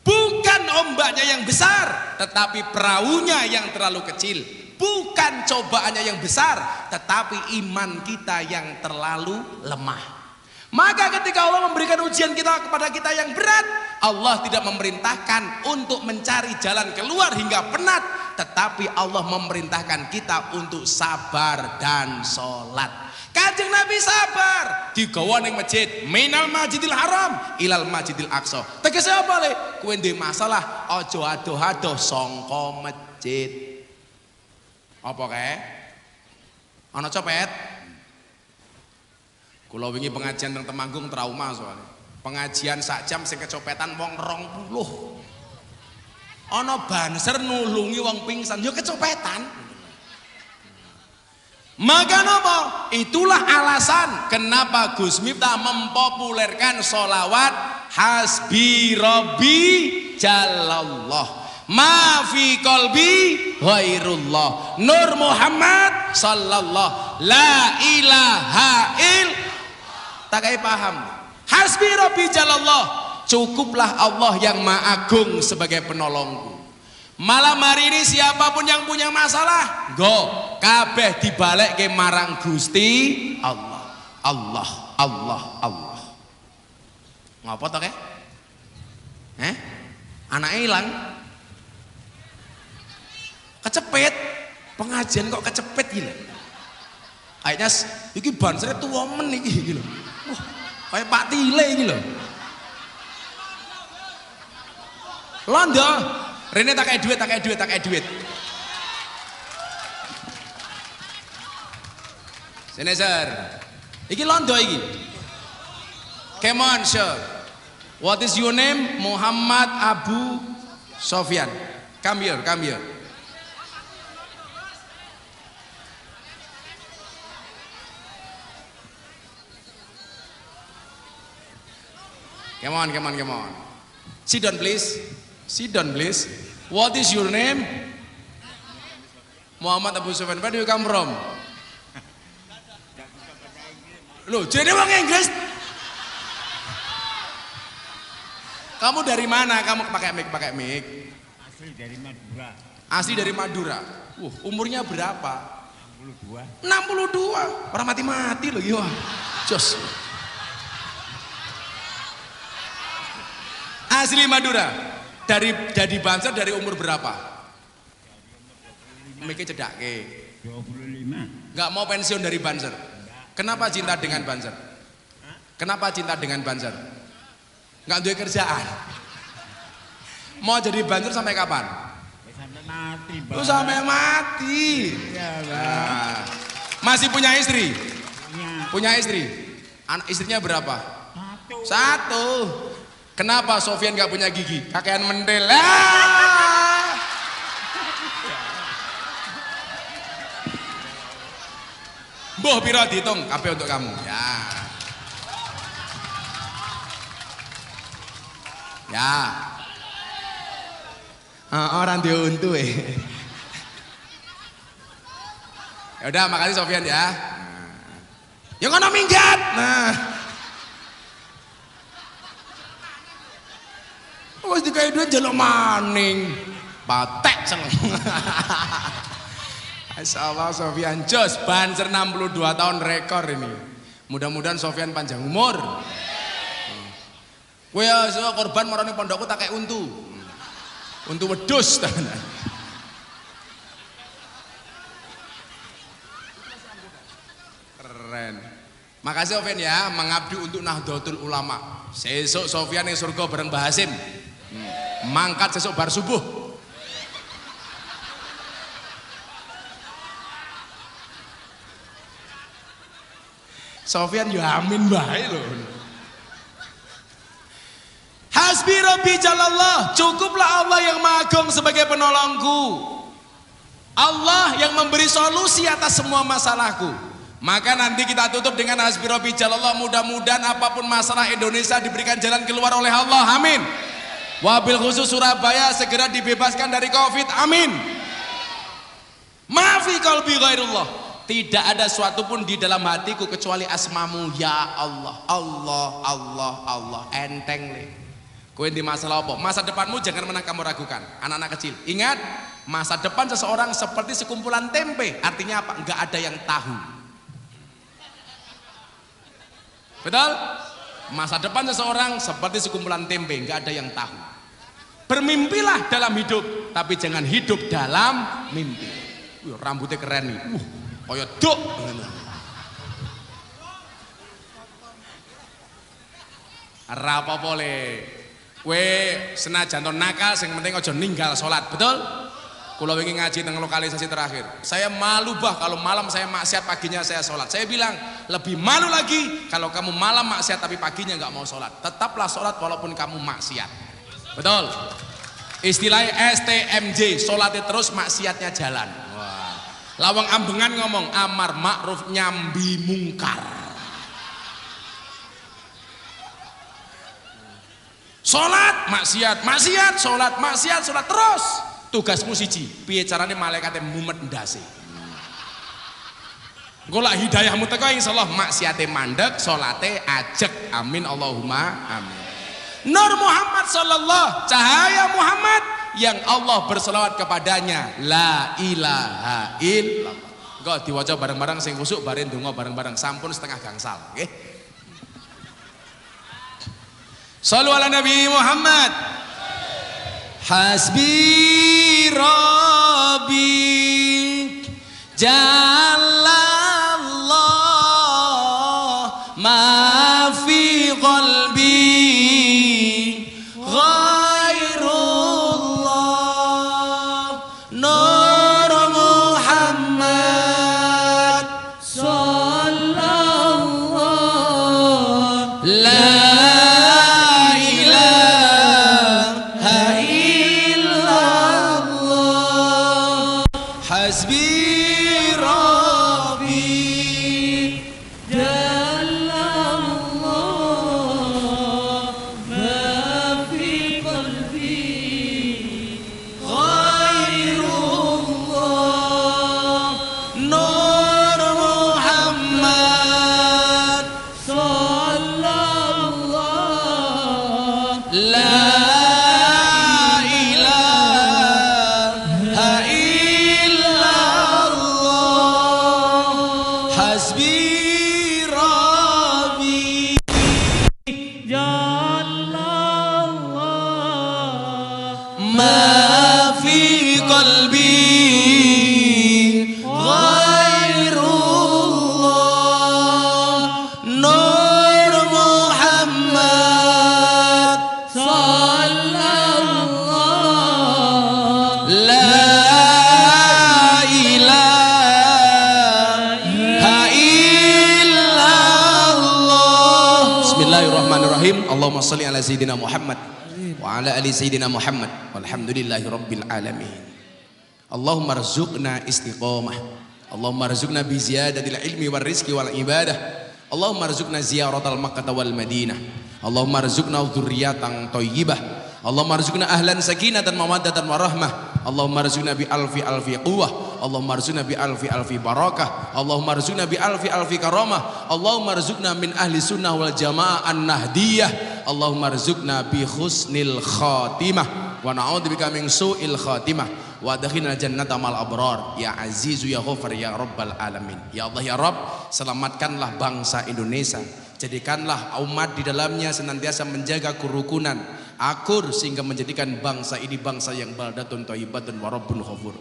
Bukan ombaknya yang besar, tetapi perahunya yang terlalu kecil. Bukan cobaannya yang besar, tetapi iman kita yang terlalu lemah. Maka ketika Allah memberikan ujian kita kepada kita yang berat, Allah tidak memerintahkan untuk mencari jalan keluar hingga penat, tetapi Allah memerintahkan kita untuk sabar dan sholat. Kanjeng Nabi sabar, digawa ning masjid, minal masjidil haram ilal masjidil aqsa. Tegese apa le? Kowe ndek masalah aja adoh-adoh sangka masjid. Apa kae? Ana copet? Kula wingi pengajian teng Temanggung trauma soalnya. Pengajian sak jam sing kecopetan wong 20. Ana banser nulungi wong pingsan, ya kecopetan. Maka napa? Itulah alasan kenapa Gus Miftah mempopulerkan sholawat hasbi robbi jalallah. Ma fi qalbi ghairullah Nur Muhammad sallallahu la ilaha il. Tak kaya paham. Hasbi rabbi jalallah, cukuplah Allah yang Maha Agung sebagai penolongku. Malam hari ini siapapun yang punya masalah, go kabeh dibalekke marang Gusti Allah. Allah, Allah, Allah. Ngapa to, Kek? Anake ilang. Kecepet, pengajian kok kecepet gila. Kayaknya iki bansere tuwa men iki lho. Wah, kayak Pak Tile iki lho. Londo. Rene tak kayak duit. Sini sir. Iki londo iki. Come on sir. What is your name? Muhammad Abu Sofyan. Come here. Come on. Sit down please. What is your name? Muhammad Abu Sofyan. Where do you come from? Loh, jadi orang Inggris. Kamu dari mana? Kamu pakai mic. Asli dari Madura. Umurnya berapa? 62. Orang mati loh, iya. Jos. Asli Madura. Dari Banser dari umur berapa? Mikir cedake. 25. Nggak mau pensiun dari Banser. Kenapa cinta dengan Banser? Nggak ada kerjaan. Mau jadi Banser sampai kapan? Sampai mati, Bang. Sampai mati. Iya, Bang. Nah, masih punya istri? Punya. Punya istri? Anak istrinya berapa? Satu. 1. Kenapa Sofyan nggak punya gigi? Kakean mendel. Boh piro dihitung kabeh untuk kamu. Ya. Orang diuntu Ya udah, makasih Sofyan ya. Ya kono minggat. Nah. Wes dikai duit njaluk maning. Patek seneng. Insyaallah Sofyan jos Banser 62 tahun rekor ini. Mudah-mudahan Sofyan panjang umur. Kowe ya korban marane pondokku tak kayak untu. Untu wedhus tenan. Keren. Makasih Sofyan ya, mengabdi untuk Nahdlatul Ulama. Sesuk Sofyan ning surga bareng Mbah Hasim. Mangkat sesuk bar subuh. Sofyan ya amin bae lho. Hasbi Rabbi Jalallah, cukuplah Allah yang Maha Agung sebagai penolongku. Allah yang memberi solusi atas semua masalahku. Maka nanti kita tutup dengan Hasbi Rabbi Jalallah. Mudah-mudahan apapun masalah Indonesia diberikan jalan keluar oleh Allah. Amin. Wabil khusus Surabaya segera dibebaskan dari Covid. Amin. Maafi qalbi ghairullah. Tidak ada suatu pun di dalam hatiku kecuali asmamu ya Allah. Allah. Enteng le. Kowe di masalah apa? Masa depanmu jangan pernah kamu ragukan. Anak-anak kecil, ingat, masa depan seseorang seperti sekumpulan tempe. Artinya apa? Enggak ada yang tahu. Betul? Masa depan seseorang seperti sekumpulan tempe, enggak ada yang tahu. Bermimpilah dalam hidup, tapi jangan hidup dalam mimpi. Rambutnya keren nih. Kaya duk. Apa boleh? Kue senajan ton nakal, yang penting aja ninggal sholat, betul? Kalau ingin ngaji tentang lokalisasi terakhir, saya malu bah kalau malam saya maksiat, paginya saya sholat. Saya bilang lebih malu lagi kalau kamu malam maksiat tapi paginya nggak mau sholat. Tetaplah sholat walaupun kamu maksiat, betul? Istilahnya STMJ, sholatnya terus maksiatnya jalan. Wah. Lawang ambengan ngomong amar ma'ruf nyambi mungkar. Sholat maksiat, sholat terus. Tugasmu siji, piye carane malaikate mumet ndase. Engko lak hidayahmu teko insyaallah maksiate mandek, salate ajek. Amin Allahumma amin. Nur Muhammad sallallahu, cahaya Muhammad yang Allah berselawat kepadanya, la ilaha illallah. Engko diwaca bareng-bareng sing khusuk bare ndonga bareng-bareng sampun setengah gangsal, nggih. Shallu ala Nabi Muhammad. Hasbi Rabbi Jalallah ma fi qalbi ghairullah. La ilaha illallah hasbi rabbi ma fi qalbi ghairullah nur Muhammad sallallahu la ilaha illallah. Bismillahirrahmanirrahim. Allahumma shalli ala sayyidina Muhammad wa ala ali sayyidina Muhammad walhamdulillahi rabbil alamin. Allahumma rzuqna istiqamah, Allahumma rzuqna bi ziyadatil ilmi wal rizqi wal ibadah, Allahumma rzuqna ziyaratal Makkah wal Madinah, Allahumma rzuqna dzurriyyatan thayyibah, Allahumma rzuqna ahlan sakinatan mawaddatan warahmah, Allahumma rzuqna bi alfi alfi quwwah, Allahumma rzuqna bi alfi alfi barakah, Allahumma rzuqna bi alfi alfi karamah, Allahumma rzuqna min ahli sunnah wal jamaah an-nahdiyah, Allahumma rzuqna bi husnil khatimah wa na'udzubika min su'il khatimah wa adkhilna jannata mal abrar ya azizu ya ghafar ya rabbal alamin. Ya Allah ya Rabb, selamatkanlah bangsa Indonesia, jadikanlah umat di dalamnya senantiasa menjaga kerukunan akur sehingga menjadikan bangsa ini bangsa yang baldatun thayyibatun wa rabbun ghafur.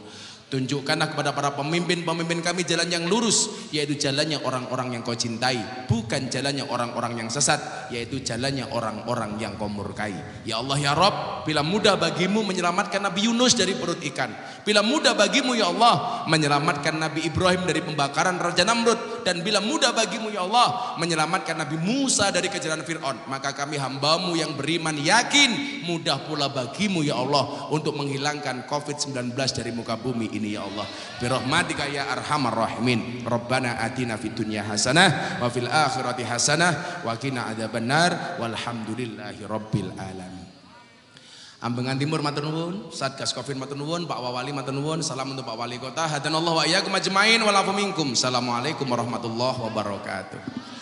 Tunjukkanlah kepada para pemimpin-pemimpin kami jalan yang lurus, yaitu jalannya orang-orang yang kau cintai, bukan jalannya orang-orang yang sesat, yaitu jalannya orang-orang yang kau murkai. Ya Allah ya Rabb, bila mudah bagimu menyelamatkan Nabi Yunus dari perut ikan, bila mudah bagimu ya Allah menyelamatkan Nabi Ibrahim dari pembakaran Raja Namrud, dan bila mudah bagimu ya Allah menyelamatkan Nabi Musa dari kejaran Fir'aun, maka kami hambamu yang beriman yakin mudah pula bagimu ya Allah untuk menghilangkan COVID-19 dari muka bumi ini ya Allah. Birahmatika ya arhamar rahimin. Rabbana atina fid dunya hasanah wa fil akhirati hasanah wa qina adzabannar walhamdulillahi rabbil alamin. Ambengan Timur matur nuwun, Satgas Covid matur nuwun, Pak Wawali matur nuwun. Salam untuk Pak Wali Kota. Hadanallahu wa iyyakum ajmain wa lafu minkum. Assalamualaikum warahmatullahi wabarakatuh.